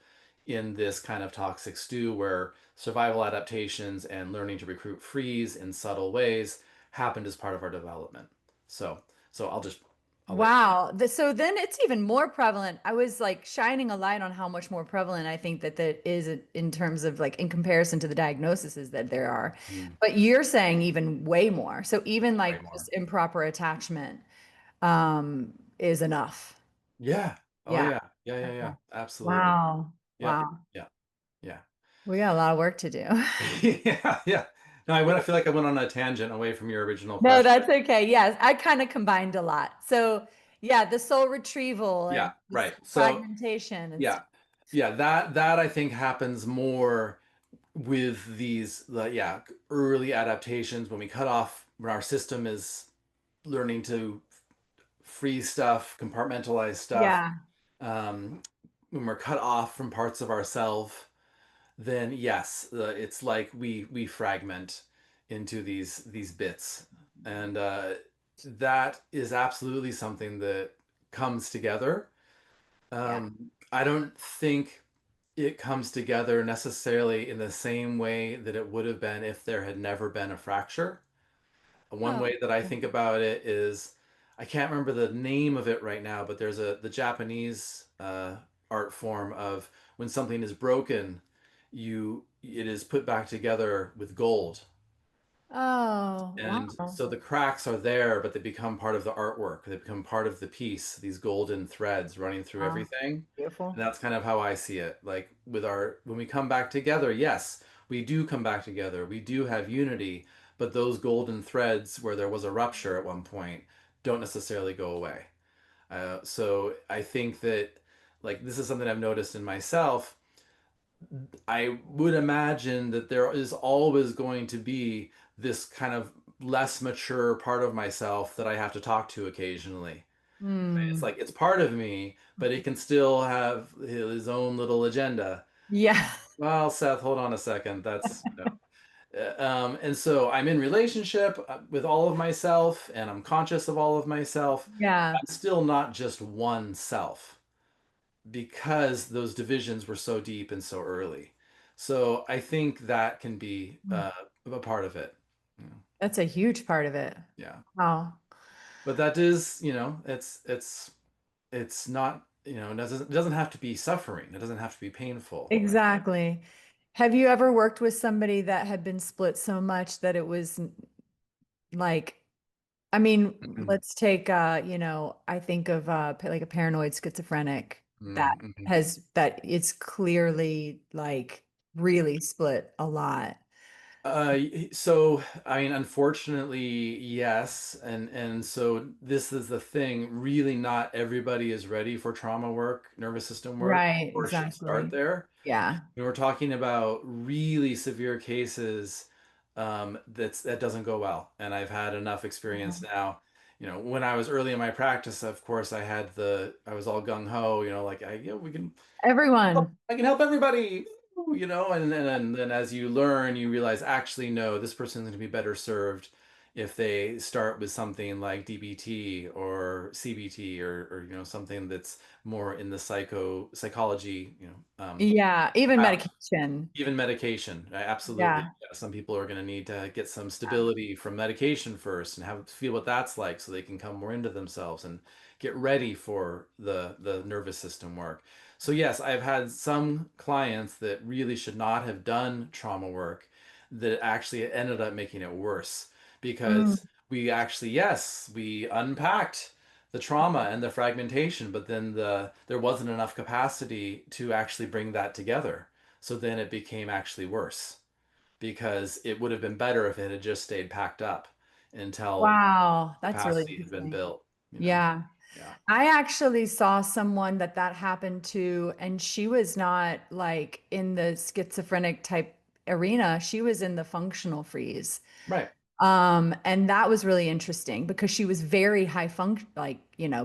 B: in this kind of toxic stew where survival adaptations and learning to recruit freeze in subtle ways happened as part of our development. So, so I'll let
A: Wow. So then it's even more prevalent. I was like shining a light on how much more prevalent I think that is in terms of like in comparison to the diagnoses that there are.
B: you
A: But you're saying even way more. So even
B: way
A: like
B: more.
A: just improper attachment is enough.
B: Yeah. Oh
A: Yeah.
B: yeah. Yeah. Yeah.
A: Okay.
B: Yeah. Absolutely.
A: Wow.
B: Yep.
A: Wow.
B: Yeah. Yeah.
A: We got a lot of work to do.
B: Yeah. Yeah. No, I feel like I went on a tangent away from your original
A: No,
B: question.
A: that's okay. Yes, I kind of combined a lot. So, yeah, the soul retrieval
B: Yeah,
A: and this
B: right. So
A: fragmentation and
B: yeah,
A: stuff.
B: yeah, that I think happens more with yeah, early adaptations when we cut off when our system is learning to freeze stuff, compartmentalize stuff.
A: Yeah,
B: When we're cut off from parts of ourselves, then yes, it's like we fragment into these bits, and that is absolutely something that comes together.
A: yeah.
B: I don't think it comes together necessarily in the same way that it would have been if there had never been a fracture. One
A: Oh,
B: way that I think about it is I can't remember the name of it right now, but there's the Japanese art form of when something is broken, it is put back together with gold.
A: oh,
B: And
A: wow.
B: so the cracks are there, but they become part of the artwork. They become part of the piece, these golden threads running through
A: Wow.
B: everything. And
A: Beautiful.
B: that's kind of how I see it. Like when we come back together, yes, we do come back together. We do have unity, but those golden threads where there was a rupture at one point don't necessarily go away. So I think that, like, this is something I've noticed in myself. I would imagine that there is always going to be this kind of less mature part of myself that I have to talk to occasionally. It's
A: Hmm.
B: like it's part of me, but it can still have his own little agenda.
A: Yeah.
B: Well, Seth, hold on a second. That's no. And so I'm in relationship with all of myself, and I'm conscious of all of myself.
A: Yeah.
B: I'm still not just one self because those divisions were so deep and so early. So I think that can be a part of it. You know,
A: That's a huge part of it.
B: yeah.
A: Wow.
B: But that is, it's not, it doesn't have to be suffering. It doesn't have to be painful, right?
A: Exactly. Have you ever worked with somebody that had been split so much that it was like, I mean,
B: Mhm.
A: let's take I think of like a paranoid schizophrenic that
B: Mhm.
A: that it's clearly like really split a lot.
B: So I mean, unfortunately, yes, and so this is the thing. Really, not everybody is ready for trauma work, nervous system work,
A: Right,
B: or should start
A: exactly.
B: there.
A: Yeah.
B: When we're talking about really severe cases, that doesn't go well. And I've had enough experience now. When I was early in my practice, of course, I was all gung ho. Like we can
A: Everyone.
B: I can help everybody, and then as you learn, you realize actually no, this person's going to be better served if they start with something like DBT or CBT or something that's more in the psychology,
A: Yeah, even medication.
B: even medication, absolutely.
A: Yeah.
B: Yeah, some people are going to need to get some stability from medication first and have feel what that's like so they can come more into themselves and get ready for the nervous system work. So yes, I've had some clients that really should not have done trauma work that actually ended up making it worse
A: Mm.
B: because we actually, yes, we unpacked the trauma and the fragmentation, but then there wasn't enough capacity to actually bring that together. So then it became actually worse because it would have been better if it had just stayed packed up until
A: Wow, that's really
B: capacity had been
A: interesting.
B: built.
A: Yeah.
B: Yeah.
A: I actually saw someone that happened to, and she was not like in the schizophrenic type arena. She was in the functional freeze.
B: Right.
A: And that was really interesting because she was very high function, like,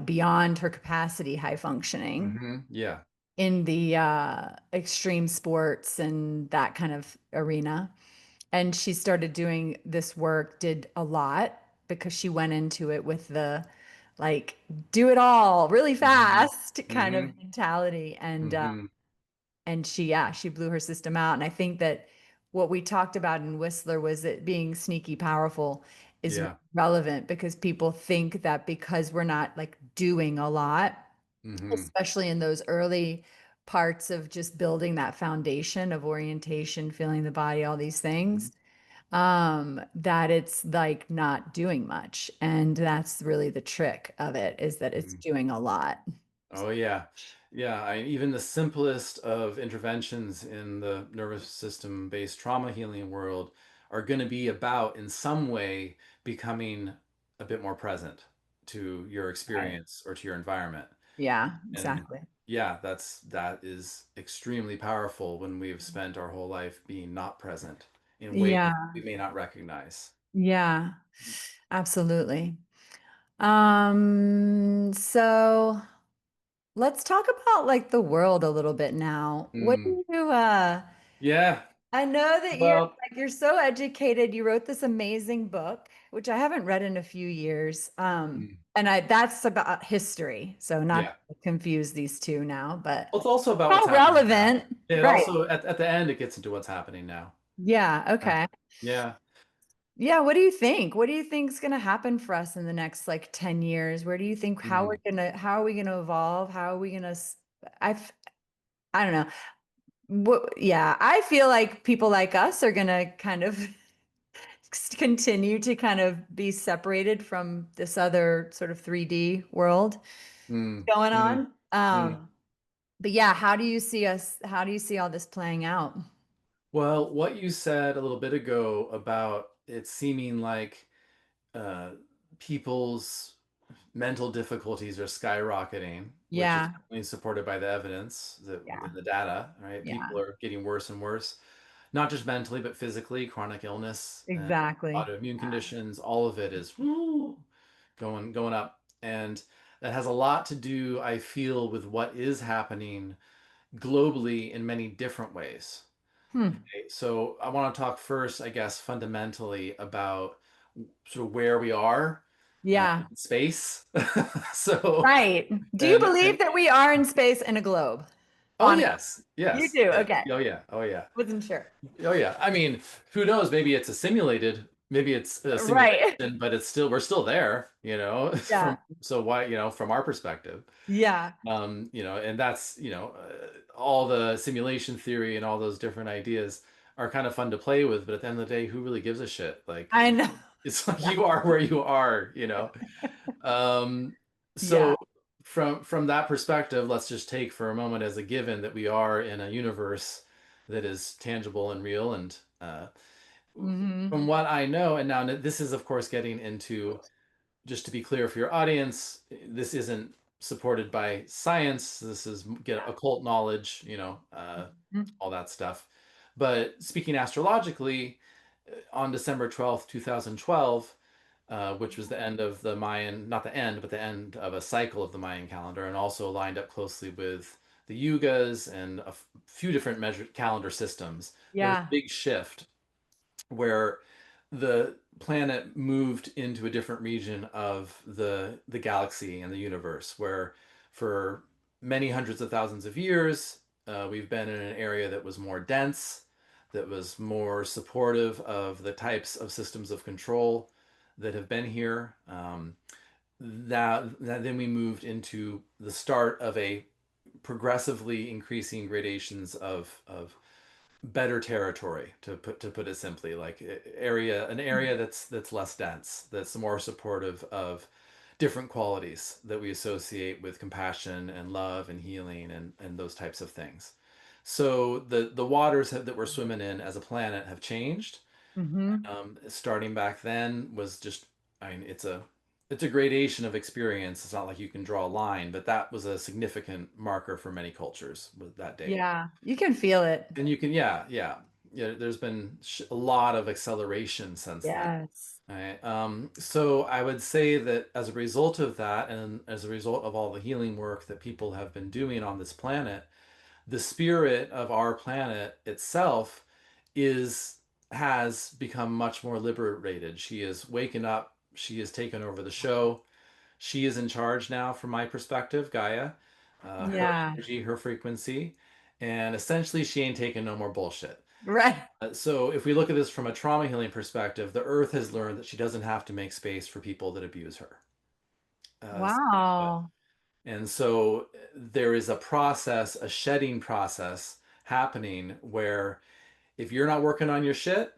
A: beyond her capacity, high functioning
B: Yeah.
A: in the extreme sports and that kind of arena. And she started doing this work, did a lot because she went into it with the like do it all really
B: hmm
A: fast kind of
B: hmm
A: mentality.
B: hmm
A: And she blew her system out. And I think that what we talked about in Whistler was it being sneaky powerful is
B: Yeah.
A: relevant because people think that because we're not like doing a lot,
B: hmm
A: especially in those early parts of just building that foundation of orientation, feeling the body, all these things, that it's like not doing much. And that's really the trick of it is that it's doing a lot.
B: Oh yeah. Yeah, even the simplest of interventions in the nervous system based trauma healing world are going to be about in some way becoming a bit more present to your
A: Right.
B: experience or to your environment.
A: Yeah,
B: And
A: exactly.
B: yeah, that is extremely powerful when we've spent our whole life being not present in ways
A: Yeah.
B: we may not recognize.
A: Yeah, absolutely. So let's talk about like the world a little bit now. What
B: Mm.
A: do you
B: Yeah.
A: I know that
B: Well,
A: you're so educated. You wrote this amazing book, which I haven't read in a few years.
B: mm,
A: And that's about history. So not
B: yeah.
A: to confuse these two now, but
B: Well, it's also about what's
A: how
B: happening now.
A: relevant.
B: It
A: Right.
B: also at the end it gets into what's happening now.
A: Yeah,
B: Yeah.
A: okay.
B: Yeah.
A: Yeah, what do you think? What do you think's going to happen for us in the next like 10 years? Where do you think
B: Mm,
A: how are we going to evolve? How are we going to I f- I don't know. Yeah, I feel like people like us are going to kind of continue to kind of be separated from this other sort of 3D world
B: mm,
A: going
B: mm,
A: on.
B: mm.
A: But yeah, how do you see all this playing out?
B: Well, what you said a little bit ago about it seeming like uh, people's mental difficulties are skyrocketing, which is
A: Yeah,
B: definitely supported by the evidence
A: yeah,
B: in the data, right? People
A: yeah,
B: are getting worse and worse, not just mentally, but physically, chronic illness and
A: exactly.
B: autoimmune
A: Yeah,
B: conditions, all of it is going up. And that has a lot to do, I feel, with what is happening globally in many different ways.
A: Hmm.
B: Okay, so I want to talk first, I guess, fundamentally about sort of where we are
A: Yeah.
B: in space. So,
A: Right. Do you
B: and
A: believe that we are in space in a globe?
B: oh
A: Honestly,
B: yes,
A: you
B: yes,
A: do.
B: yes,
A: Okay.
B: oh yeah, oh yeah,
A: Wasn't sure.
B: oh yeah. I mean, who knows? Maybe it's a simulated, maybe it's a
A: Right.
B: simulation, but it's still we're still there,
A: Yeah.
B: from so why, from our perspective.
A: Yeah.
B: And that's, all the simulation theory and all those different ideas are kind of fun to play with, but at the end of the day, who really gives a shit? Like,
A: I know.
B: it's like
A: Yeah.
B: you are where you are. Um,
A: Yeah.
B: so from that perspective, let's just take for a moment as a given that we are in a universe that is tangible and real. And
A: Hmm.
B: from what I know, and now this is of course getting into, just to be clear for your audience, this isn't supported by science. This is get occult knowledge, all that stuff. But speaking astrologically, on December 12th, 2012, which was the end of the Mayan, not the end, but the end of a cycle of the Mayan calendar, and also lined up closely with the yugas and a few different measured calendar systems. There was a
A: Yeah.
B: big shift where the planet moved into a different region of the galaxy and the universe, where for many hundreds of thousands of years we've been in an area that was more dense, that was more supportive of the types of systems of control that have been here. That then we moved into the start of a progressively increasing gradations of better territory, to put it simply, like an area that's less dense, that's more supportive of different qualities that we associate with compassion and love and healing and those types of things. So the waters that we're swimming in as a planet have changed.
A: Hmm.
B: Starting back then was just, I mean, it's a gradation of experience. It's not like you can draw a line, but that was a significant marker for many cultures with that date.
A: Yeah. You can feel it.
B: And you can, yeah, yeah, yeah. There's been a lot of acceleration since then.
A: Yes.
B: Right. So I would say that as a result of that, and as a result of all the healing work that people have been doing on this planet, the spirit of our planet itself is has become much more liberated. She is waking up. She has taken over the show. She is in charge now, from my perspective, Gaia, her
A: Yeah.
B: energy, her frequency, and essentially she ain't taking no more bullshit.
A: Right.
B: So if we look at this from a trauma healing perspective, the earth has learned that she doesn't have to make space for people that abuse her. Uh,
A: Wow.
B: and so there is a process, a shedding process happening where if you're not working on your shit,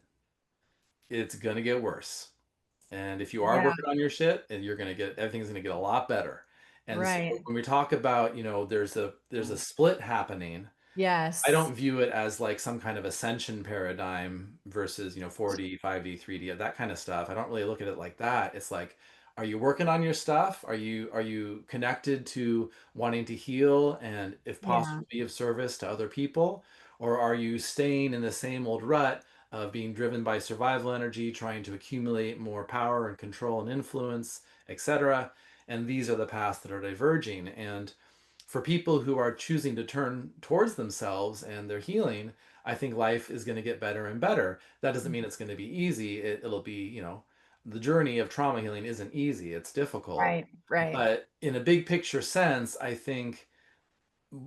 B: it's going to get worse. And if you are
A: Yeah.
B: working on your shit, and everything's going to get a lot better. And so
A: Right.
B: when we talk about, there's a split happening. I
A: Yes.
B: don't view it as like some kind of ascension paradigm versus, 4D, 5D, 3D, that kind of stuff. I don't really look at it like that. It's like, are you working on your stuff? Are you connected to wanting to heal and, if
A: Yeah.
B: possible, be of service to other people? Or are you staying in the same old rut of being driven by survival energy, trying to accumulate more power and control and influence, etc.? And these are the paths that are diverging. And for people who are choosing to turn towards themselves and their healing, I think life is going to get better and better. That doesn't mean it's going to be easy. It'll be, the journey of trauma healing isn't easy, it's difficult.
A: Right. Right.
B: But in a big picture sense, I think,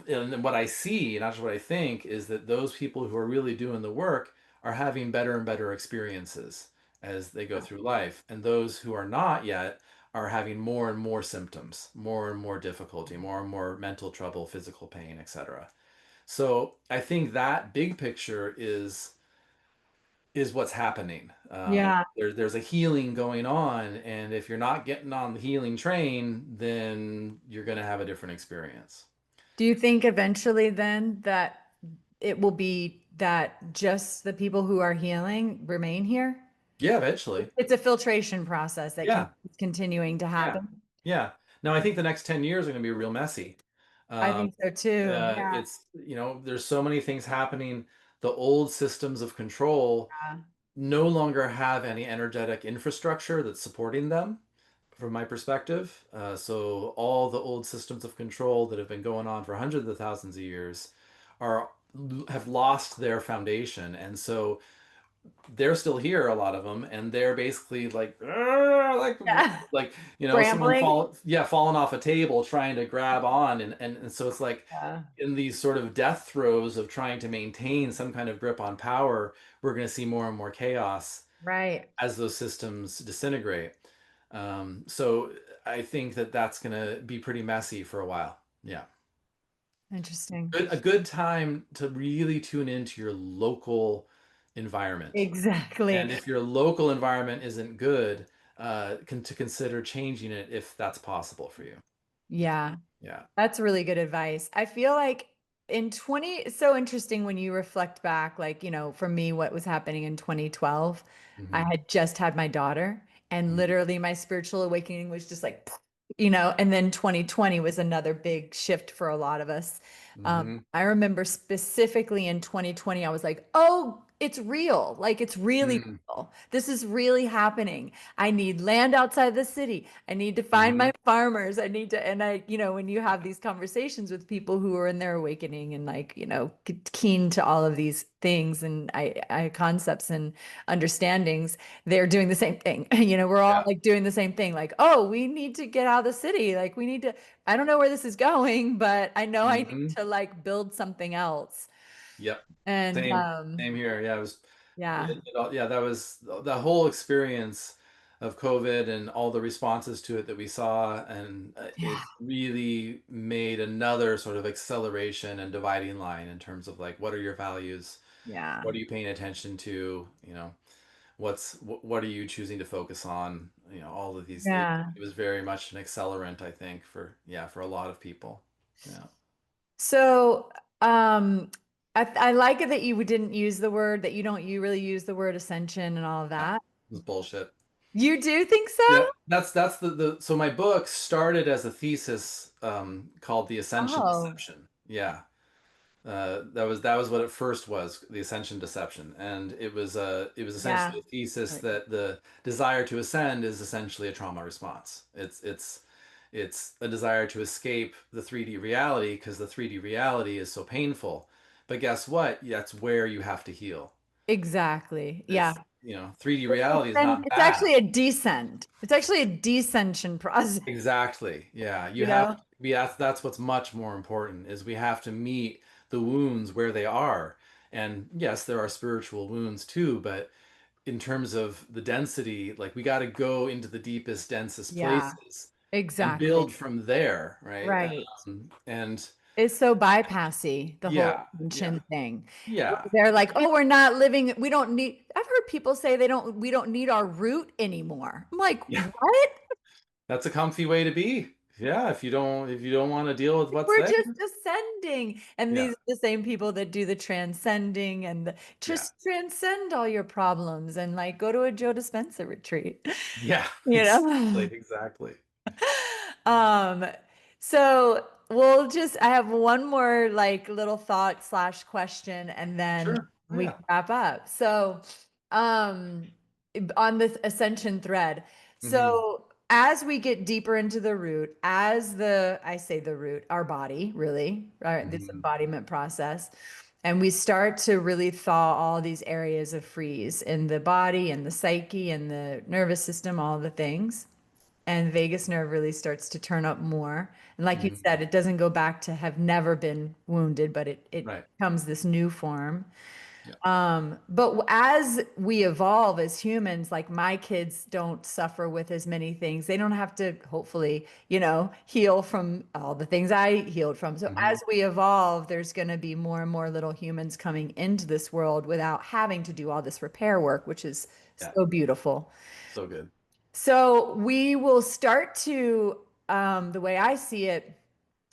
B: and what I see, not just what I think, is that those people who are really doing the work are having better and better experiences as they go through life. And those who are not yet are having more and more symptoms, more and more difficulty, more and more mental trouble, physical pain, etc. So I think that big picture is what's happening.
A: Yeah.
B: There's a healing going on, and if you're not getting on the healing train, then you're going to have a different experience.
A: Do you think eventually then that it will be that just the people who are healing remain here?
B: Yeah, eventually.
A: It's a filtration process that
B: Yeah,
A: continuing to
B: yeah,
A: happen.
B: yeah. Now I think the next 10 years are going to be real messy.
A: I
B: Um,
A: think so too. Yeah.
B: it's, there's so many things happening. The old systems of control no longer have any energetic infrastructure that's supporting them, from my perspective. So all the old systems of control that have been going on for hundreds of thousands of years are have lost their foundation, and so they're still here, a lot of them, and they're basically like, "Arr!"
A: Yeah.
B: like someone
A: Scrambling.
B: falling off a table trying to grab on, and so it's like
A: Yeah.
B: in these sort of death throes of trying to maintain some kind of grip on power, we're going to see more and more chaos
A: Right.
B: as those systems disintegrate. So I think that that's going to be pretty messy for a while. Yeah.
A: Interesting.
B: A good time to really tune into your local environment.
A: Exactly.
B: And if your local environment isn't good, to consider changing it if that's possible for you.
A: Yeah.
B: Yeah.
A: That's really good advice. I feel like it's so interesting when you reflect back, like, for me, what was happening in 2012. I
B: Hmm.
A: had just had my daughter, and
B: Hmm.
A: literally my spiritual awakening was just like, and then 2020 was another big shift for a lot of us.
B: Hmm.
A: I remember specifically in 2020, I was like, oh, it's real. Like, it's really
B: Hmm.
A: real. This is really happening. I need land outside the city. I need to find
B: Hmm.
A: my farmers. I need to, and when you have these conversations with people who are in their awakening and like, keen to all of these things and I concepts and understandings, they're doing the same thing. We're all
B: Yeah.
A: like doing the same thing. Like, oh, we need to get out of the city. Like, we need to, I don't know where this is going, but I know I need
B: Hmm.
A: to like build something else.
B: Yep.
A: And
B: Same here. Yeah, it was
A: yeah,
B: yeah, that was the whole experience of COVID and all the responses to it that we saw, and
A: yeah,
B: it really made another sort of acceleration and dividing line in terms of like, what are your values?
A: yeah,
B: What are you paying attention to? What are you choosing to focus on? All of these.
A: yeah.
B: It was very much an accelerant, I think, for a lot of people. Yeah,
A: So, um, I like it that you didn't use the word that you really use the word ascension and all of
B: yeah,
A: that.
B: it was bullshit.
A: You do think so?
B: Yeah, that's the so my book started as a thesis called The Ascension
A: Oh,
B: Deception. Yeah. That was what it first was, the ascension deception, and it was
A: yeah,
B: essentially a thesis that the desire to ascend is essentially a trauma response. It's a desire to escape the 3D reality because the 3D reality is so painful. But guess what? That's where you have to heal.
A: exactly. Yeah.
B: It's 3D reality is not
A: It's
B: bad.
A: actually a descent. It's actually a descension process,
B: Exactly. Yeah. You
A: you
B: have
A: know?
B: to be that's what's much more important is we have to meet the wounds where they are. And yes, there are spiritual wounds too, but in terms of the density, like we got to go into the deepest, densest
A: Yeah,
B: places and
A: exactly.
B: build from there, right?
A: Right.
B: And
A: It's so bypassy, the whole
B: yeah, yeah,
A: ascension thing.
B: yeah,
A: They're like, oh, we're not living, we don't need, I've heard people say we don't need our root anymore. I'm like,
B: yeah.
A: what?
B: That's a comfy way to be. Yeah, if you don't want to deal with what's
A: We're
B: there.
A: just ascending. And
B: Yeah,
A: these are the same people that do the transcending and
B: yeah,
A: just transcend all your problems and like go to a Joe Dispenza retreat,
B: yeah.
A: you
B: Exactly,
A: know?
B: exactly.
A: Um, so I have one more like little thought slash question and then
B: Sure. Oh,
A: we
B: yeah.
A: can wrap up. So, um, on this ascension thread.
B: Hmm.
A: So as we get deeper into the root, I say the root, our body, really, right? This
B: Hmm.
A: embodiment process. And we start to really thaw all these areas of freeze in the body and the psyche and the nervous system, all the things and vagus nerve really starts to turn up more. And like you
B: Hmm.
A: said, it doesn't go back to have never been wounded, but it
B: Right.
A: becomes this new form.
B: Yeah.
A: But as we evolve as humans, like my kids don't suffer with as many things. They don't have to, hopefully, heal from all the things I healed from. So
B: Hmm.
A: as we evolve, there's going to be more and more little humans coming into this world without having to do all this repair work, which is
B: Yeah.
A: so beautiful.
B: So good.
A: So we will start to, the way I see it,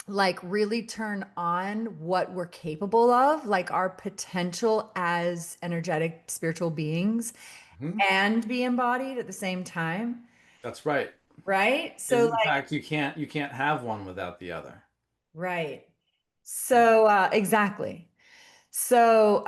A: like really turn on what we're capable of, like our potential as energetic spiritual beings
B: Hmm.
A: and be embodied at the same time,
B: That's right.
A: right? So
B: In
A: like,
B: fact, you can't have one without the other.
A: right.
B: Yeah.
A: So exactly. So,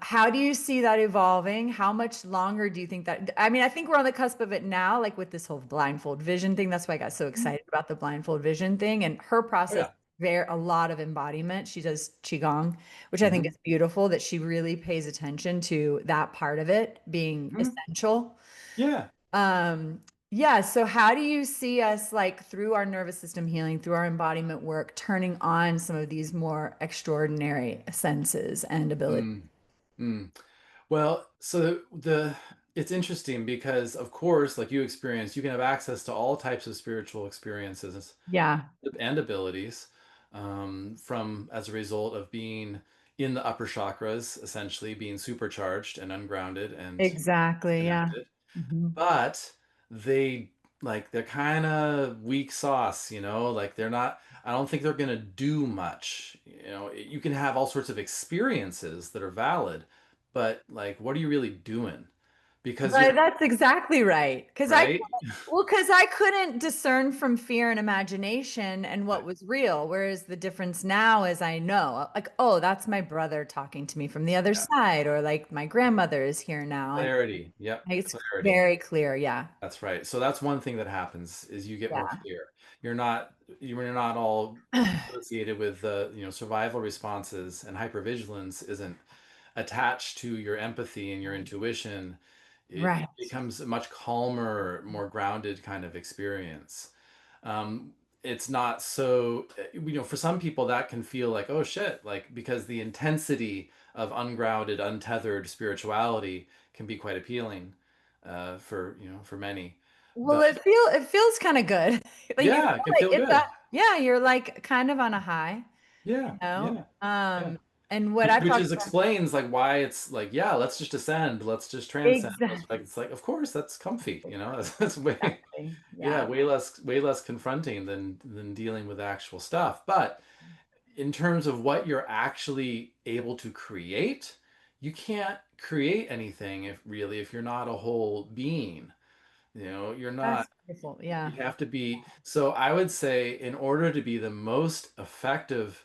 A: how do you see that evolving? How much longer do you think that? I mean, I think we're on the cusp of it now, like with this whole blindfold vision thing. That's why I got so
B: Mhm.
A: excited about the blindfold vision thing. And her
B: Oh
A: process
B: yeah.
A: very a lot of embodiment. She does qigong, which I think
B: Hmm.
A: is beautiful that she really pays attention to that part of it being
B: Hmm.
A: essential.
B: Yeah.
A: Um, yeah, so how do you see us like through our nervous system healing, through our embodiment work, turning on some of these more extraordinary senses and abilities?
B: Mm. Mm. Well, so the it's interesting because of course, like you experience, you can have access to all types of spiritual experiences
A: Yeah,
B: and abilities from as a result of being in the upper chakras, essentially being supercharged and ungrounded and
A: exactly. Yeah.
B: disconnected.
A: Mhm.
B: But they they're kind of weak sauce, like they're not, I don't think they're going to do much. You can have all sorts of experiences that are valid, but like what are you really doing? Because
A: Right,
B: you're
A: that's exactly right.
B: right.
A: Because I couldn't discern from fear and imagination and what was real. Whereas the difference now is I know, like, oh, that's my brother talking to me from the other
B: Yeah.
A: side, or like my grandmother is here now. And
B: Clarity. Yep.
A: it's
B: Clarity.
A: very clear. Yeah.
B: That's right. So that's one thing that happens is you get more
A: Yeah.
B: clear. You're not all associated with the, survival responses, and hypervigilance isn't attached to your empathy and your intuition. It
A: Right.
B: becomes a much calmer, more grounded kind of experience. Um, it's not so, for some people that can feel like, oh shit, like because the intensity of ungrounded, untethered spirituality can be quite appealing for many.
A: Well,
B: But
A: it feels kind of good. Like you
B: yeah, it
A: feel
B: can
A: like
B: feel
A: it's
B: good.
A: a yeah, you're like kind of on a high,
B: Yeah,
A: you know?
B: yeah, yeah.
A: And what
B: Which
A: I've
B: which
A: talked
B: is
A: about
B: explains like why it's like, yeah, let's just ascend, let's just transcend.
A: exactly,
B: It's like, of course, that's comfy, that's way,
A: exactly.
B: yeah,
A: Yeah.
B: way less confronting than dealing with actual stuff. But in terms of what you're actually able to create, you can't create anything if you're not a whole being. You're not.
A: That's beautiful. Yeah.
B: You have to be. So I would say, in order to be the most effective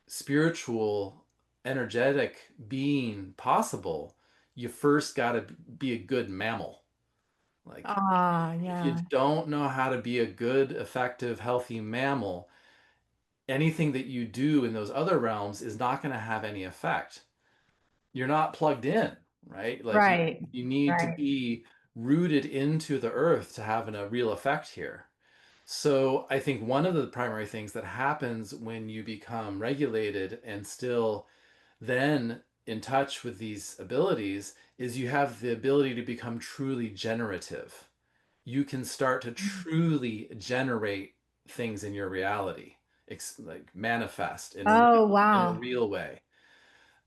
B: spiritual, energetic being possible, you first got to be a good mammal. Like,
A: Ah,
B: if you
A: yeah.
B: don't know how to be a good, effective, healthy mammal, anything that you do in those other realms is not going to have any effect. You're not plugged in, right? Like
A: Right.
B: you need to
A: Right.
B: be rooted into the earth to have a real effect here. So I think one of the primary things that happens when you become regulated and still then in touch with these abilities is you have the ability to become truly generative. You can start to truly generate things in your reality, like manifest
A: Oh,
B: in a
A: wow.
B: real way,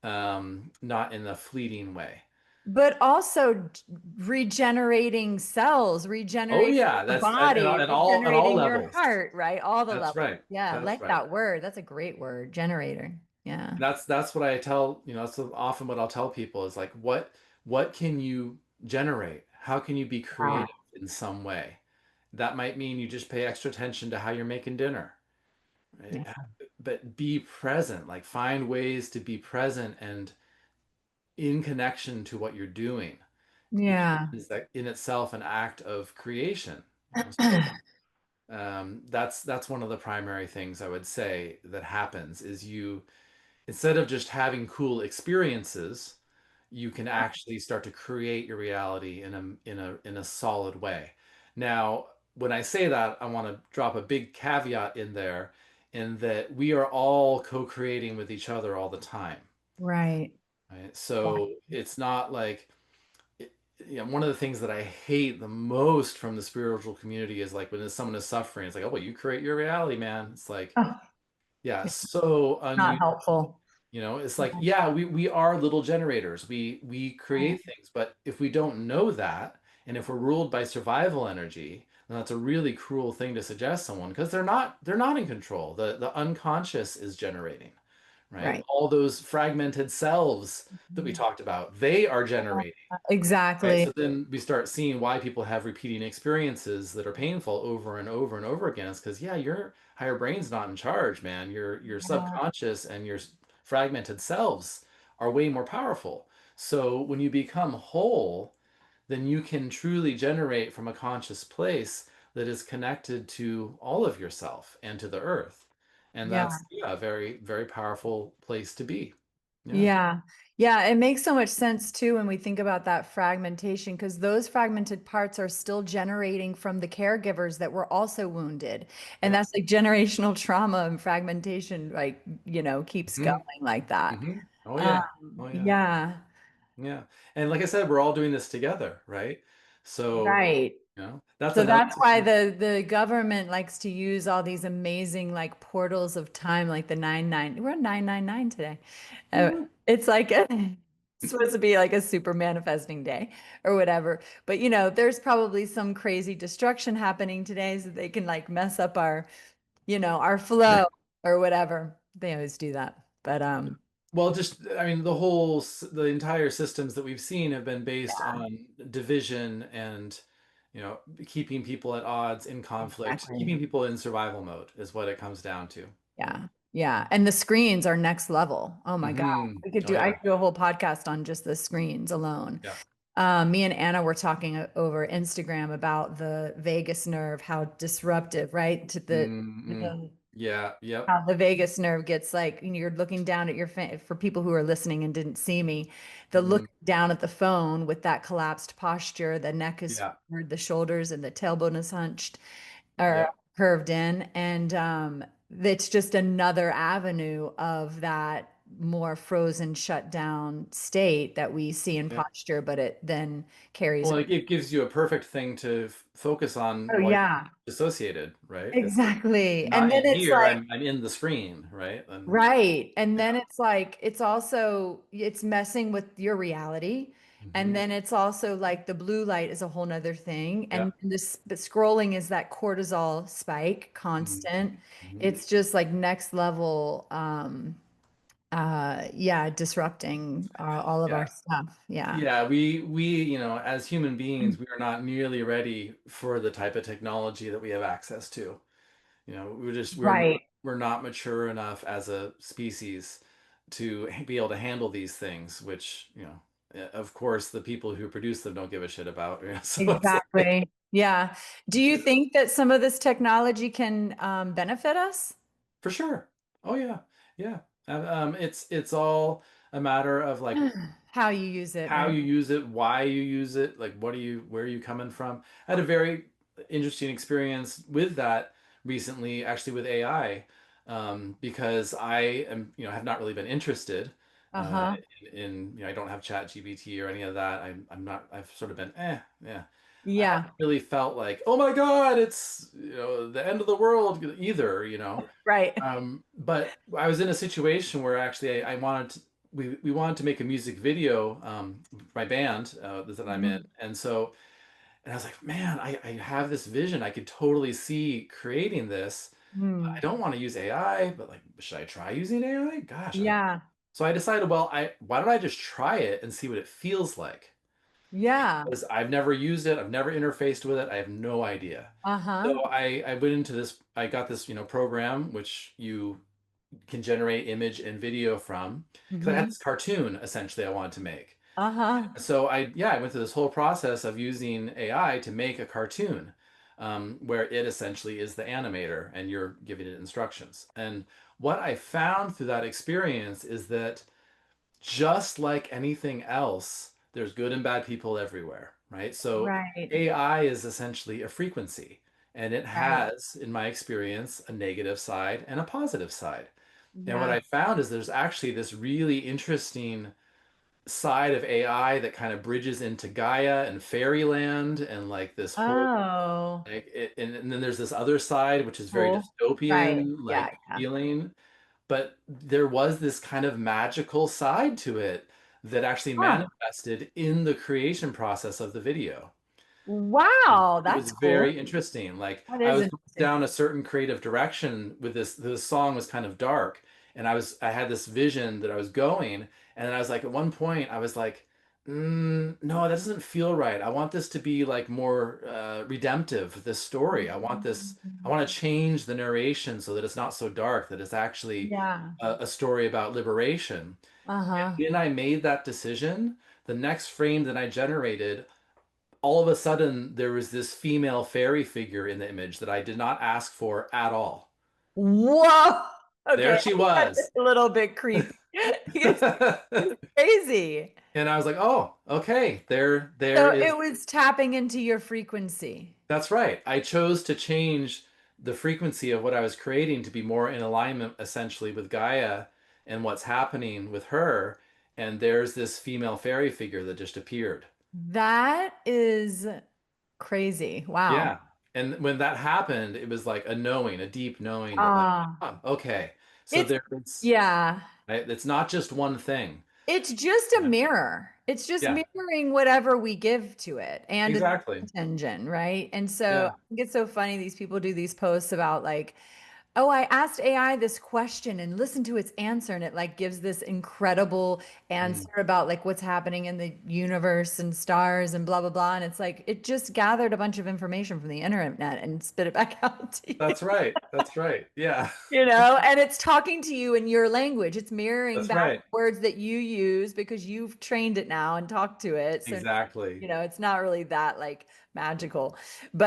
B: not in a fleeting way.
A: But also regenerating cells,
B: Oh
A: regenerating
B: yeah,
A: your
B: that's
A: body,
B: at all
A: regenerating your
B: levels.
A: heart, right? All the
B: That's
A: levels.
B: right.
A: Yeah, I
B: That's
A: like
B: right.
A: that word. That's a great word, generator. Yeah.
B: That's what I tell, that's often what I'll tell people is like, what can you generate? How can you be
A: Wow.
B: creative in some way? That might mean you just pay extra attention to how you're making dinner, right?
A: Yeah.
B: But be present, like find ways to be present and in connection to what you're doing, which
A: Yeah.
B: is that in itself an act of creation. So that's one of the primary things I would say that happens is you, instead of just having cool experiences, you can actually start to create your reality in a solid way. Now, when I say that, I want to drop a big caveat in there, in that we are all co-creating with each other all the time,
A: Right.
B: right? So it's not like, one of the things that I hate the most from the spiritual community is like when someone is suffering, it's like, oh, well, you create your reality, man. It's like,
A: Oh,
B: yeah, so
A: not
B: unused.
A: helpful.
B: It's like, yeah, we are little generators. We
A: Right.
B: create things, but if we don't know that, and if we're ruled by survival energy, then that's a really cruel thing to suggest someone, because they're not in control. The unconscious is generating, right?
A: Right.
B: All those fragmented selves that we
A: Mhm.
B: talked about, they are generating. Right.
A: Exactly.
B: So then we start seeing why people have repeating experiences that are painful over and over and over again. It's because, yeah, your higher brain's not in charge, man. Your
A: Yeah.
B: subconscious and your fragmented selves are way more powerful. So when you become whole, then you can truly generate from a conscious place that is connected to all of yourself and to the earth. And
A: Yeah.
B: that's, yeah, a very, very powerful place to be. Yeah.
A: Yeah. Yeah, it makes so much sense too when we think about that fragmentation, because those fragmented parts are still generating from the caregivers that were also wounded. And
B: Yep.
A: that's like generational trauma and fragmentation, like, keeps going
B: Hmm.
A: like that.
B: Hmm. Oh yeah. Oh yeah.
A: Yeah,
B: Yeah. And like I said, we're all doing this together, right? So,
A: right.
B: that's
A: So
B: another
A: that's why the government likes to use all these amazing like portals of time, like the 99. We're at 999 today. Uh,
B: thing.
A: it's like it's supposed to be like a super manifesting day or whatever. But there's probably some crazy destruction happening today so they can like mess up our flow or whatever. They always do that. But
B: Well, just, I mean, the entire systems that we've seen have been based on division and, keeping people at odds, in conflict,
A: exactly.
B: keeping people in survival mode is what it comes down to. Yeah.
A: Yeah. Yeah. And the screens are next level. Oh my God.
B: Oh
A: I
B: yeah.
A: could do a whole podcast on just the screens alone.
B: Yeah.
A: Me and Anna were talking over Instagram about the vagus nerve, how disruptive, right?
B: Mm-mm.
A: The
B: Yeah. Yep.
A: how the vagus nerve gets like, you're looking down at your for people who are listening and didn't see me, the
B: Hmm.
A: look down at the phone with that collapsed posture, the neck is
B: Yeah.
A: forward, the shoulders and the tailbone is hunched or
B: Yep.
A: curved in. And it's just another avenue of that more frozen, shut down state that we see in
B: Yeah.
A: posture, but it then carries.
B: Well, it gives you a perfect thing to focus on
A: Oh,
B: while you're
A: yeah,
B: dissociated, right? It's like,
A: exactly.
B: I'm
A: And
B: not
A: then
B: in
A: it's
B: here,
A: like,
B: I'm in the screen, right? And
A: right. And
B: yeah.
A: then it's like, it's also, it's messing with your reality. And
B: Hmm.
A: then it's also like the blue light is a whole nother thing.
B: Yeah.
A: And this the scrolling is that cortisol spike
B: Mhm.
A: constant.
B: Mhm.
A: It's just like next level, yeah, disrupting all of our
B: Yeah.
A: stuff. Yeah.
B: Yeah, as human beings, we are not nearly ready for the type of technology that we have access to.
A: Right.
B: We're not mature enough as a species to be able to handle these things, which, of course, the people who produce them don't give a shit about. So it's like,
A: Exactly. Yeah. Do you think that some of this technology can benefit us?
B: for sure. Oh yeah. Yeah. It's all a matter of like
A: How you use it,
B: how
A: right?
B: you use it, why you use it, like where are you coming from? I had a very interesting experience with that recently, actually with AI, because I am, have not really been interested uh,
A: Uh-huh.
B: I don't have Chat GBT or any of that. I'm not. I've sort of been, yeah. I
A: Yeah.
B: haven't really felt like, oh my God, it's the end of the world either,
A: Right.
B: But I was in a situation where actually I wanted to, we wanted to make a music video, my band that I'm in,
A: Mhm.
B: and I was like, man, I have this vision. I could totally see creating this. I
A: Mm.
B: don't want to use AI, but like, should I try using AI? Gosh,
A: Yeah.
B: so I decided, well, I why don't I just try it and see what it feels like?
A: Yeah.
B: Because I've never used it, I've never interfaced with it, I have no idea.
A: Uh-huh.
B: So I went into this, I got this, program which you can generate image and video from, because I had
A: Hmm.
B: this cartoon essentially I wanted to make.
A: Uh-huh.
B: So I went through this whole process of using AI to make a cartoon, where it essentially is the animator and you're giving it instructions. And what I found through that experience is that, just like anything else, there's good and bad people everywhere, right? So
A: Right.
B: AI is essentially a frequency, and it
A: Right.
B: has, in my experience, a negative side and a positive side. And what
A: Yeah.
B: I found is there's actually this really interesting side of AI that kind of bridges into Gaia and fairyland and like this whole,
A: Oh,
B: like and then there's this other side which is very
A: cool. Right.
B: dystopian,
A: Yeah.
B: like
A: Yeah.
B: feeling. But there was this kind of magical side to it that actually
A: Huh.
B: manifested in the creation process of the video.
A: Wow.
B: It was
A: That's cool.
B: very interesting. Like,
A: That
B: I
A: is
B: was going
A: interesting.
B: down a certain creative direction with this. The song was kind of dark, and I had this vision that I was going, and then I was like, at one point, I was like, no, that doesn't feel right. I want this to be like more redemptive. This story. I want to change the narration so that it's not so dark. That it's actually
A: Yeah.
B: a story about liberation.
A: Uh-huh.
B: When I made that decision, the next frame that I generated, all of a sudden there was this female fairy figure in the image that I did not ask for at all.
A: Whoa. Okay,
B: There
A: I
B: she
A: think that's
B: was.
A: a little bit creepy. It's crazy.
B: And I was like, oh, okay, there
A: So
B: is.
A: it was tapping into your frequency.
B: That's right. I chose to change the frequency of what I was creating to be more in alignment essentially with Gaia and what's happening with her. And there's this female fairy figure that just appeared.
A: That is crazy. Wow.
B: Yeah. And when that happened, it was like a knowing, a deep knowing that like,
A: Ah,
B: oh, okay. So
A: it's
B: there's,
A: yeah.
B: right, it's not just one thing.
A: It's just a
B: Yeah.
A: mirror. It's just
B: Yeah,
A: mirroring whatever we give to it and its
B: exactly.
A: intention, right? And so I
B: Yeah.
A: think it's so funny these people do these posts about like, oh, I asked AI this question and listen to its answer, and it like gives this incredible
B: Mm.
A: answer about like what's happening in the universe and stars and blah blah blah. And it's like it just gathered a bunch of information from the internet and spit it back out to you.
B: That's right. That's right. Yeah.
A: And it's talking to you in your language. It's mirroring
B: That's
A: back
B: right.
A: words that you use because you've trained it now and talked to it. So,
B: Exactly.
A: it's not really that like magical,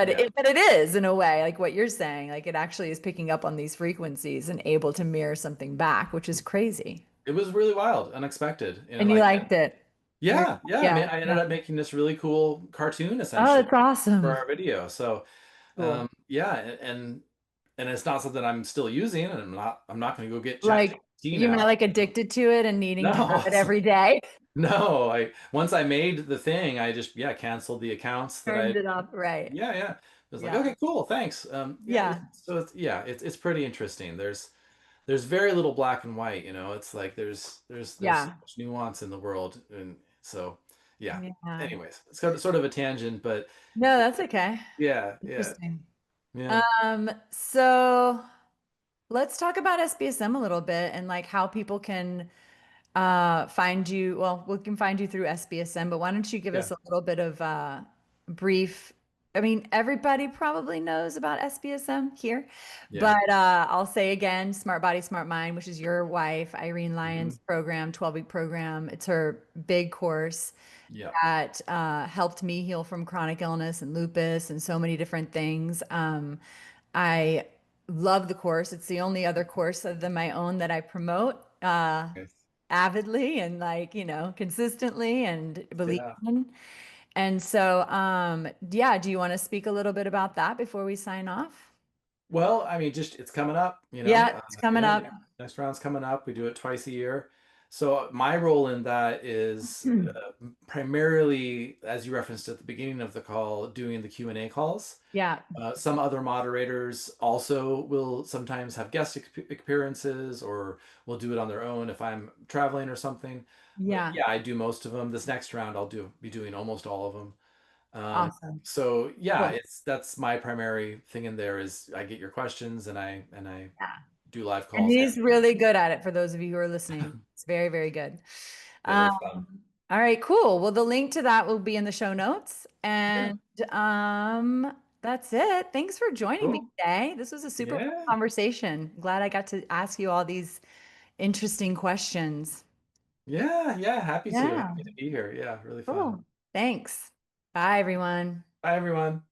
B: Yeah.
A: but it is in a way, like what you're saying, like it actually is picking up on these frequencies and able to mirror something back, which is crazy.
B: It was really wild, unexpected.
A: And you
B: Like,
A: liked it. You're,
B: yeah,
A: yeah,
B: I ended
A: yeah.
B: up making this really cool cartoon
A: Oh,
B: essentially
A: it's
B: for
A: awesome.
B: our video. So,
A: Cool.
B: yeah, and it's not something I'm still using, and I'm not going to go get
A: Like
B: ChatGPT
A: you're not
B: now.
A: like addicted to it and needing to have
B: No,
A: it every day.
B: no. I once I made the thing, I just canceled the accounts that I
A: Turned it off. Right.
B: yeah. I was like,
A: Yeah.
B: okay, cool, thanks.
A: Yeah.
B: So it's pretty interesting. There's very little black and white, It's like there's so
A: Yeah.
B: much nuance in the world, and so yeah.
A: Yeah.
B: Anyways, it's kind of sort of a tangent, but
A: No, that's okay.
B: yeah,
A: Interesting.
B: yeah,
A: So let's talk about SBSM a little bit and like how people can find you. Well, we can find you through SBSM, but why don't you give
B: yeah,
A: us a little bit of brief. I mean, everybody probably knows about SBSM here,
B: yeah,
A: but I'll say again, Smart Body, Smart Mind, which is your wife, Irene
B: hmm,
A: Lyon's program, 12-week program. It's her big course
B: yeah,
A: that helped me heal from chronic illness and lupus and so many different things. I love the course. It's the only other course other than my own that I promote
B: yes,
A: avidly and like, consistently and believe
B: yeah.
A: in. And so, yeah, do you want to speak a little bit about that before we sign off?
B: Well, I mean, just it's coming up,
A: Yeah, it's coming up.
B: next round's coming up. We do it twice a year. So my role in that is primarily, as you referenced at the beginning of the call, doing the Q&A calls.
A: Yeah,
B: Some other moderators also will sometimes have guest appearances or will do it on their own if I'm traveling or something. But
A: yeah,
B: yeah, I do most of them. This next round, be doing almost all of them.
A: awesome.
B: So yeah,
A: Cool.
B: that's my primary thing in there is I get your questions and I
A: Yeah.
B: do live
A: And
B: calls.
A: he's really good at it for those of you who are listening. It's very, very good.
B: Yeah, they're fun.
A: All right, cool. Well, the link to that will be in the show notes.
B: Yeah,
A: And that's it. Thanks for joining me
B: cool.
A: today. This was a super fun
B: Yeah,
A: conversation. Glad I got to ask you all these interesting questions.
B: yeah. Happy to
A: Yeah,
B: be here. Yeah, really fun.
A: cool. Thanks. Bye, everyone.
B: Bye, everyone.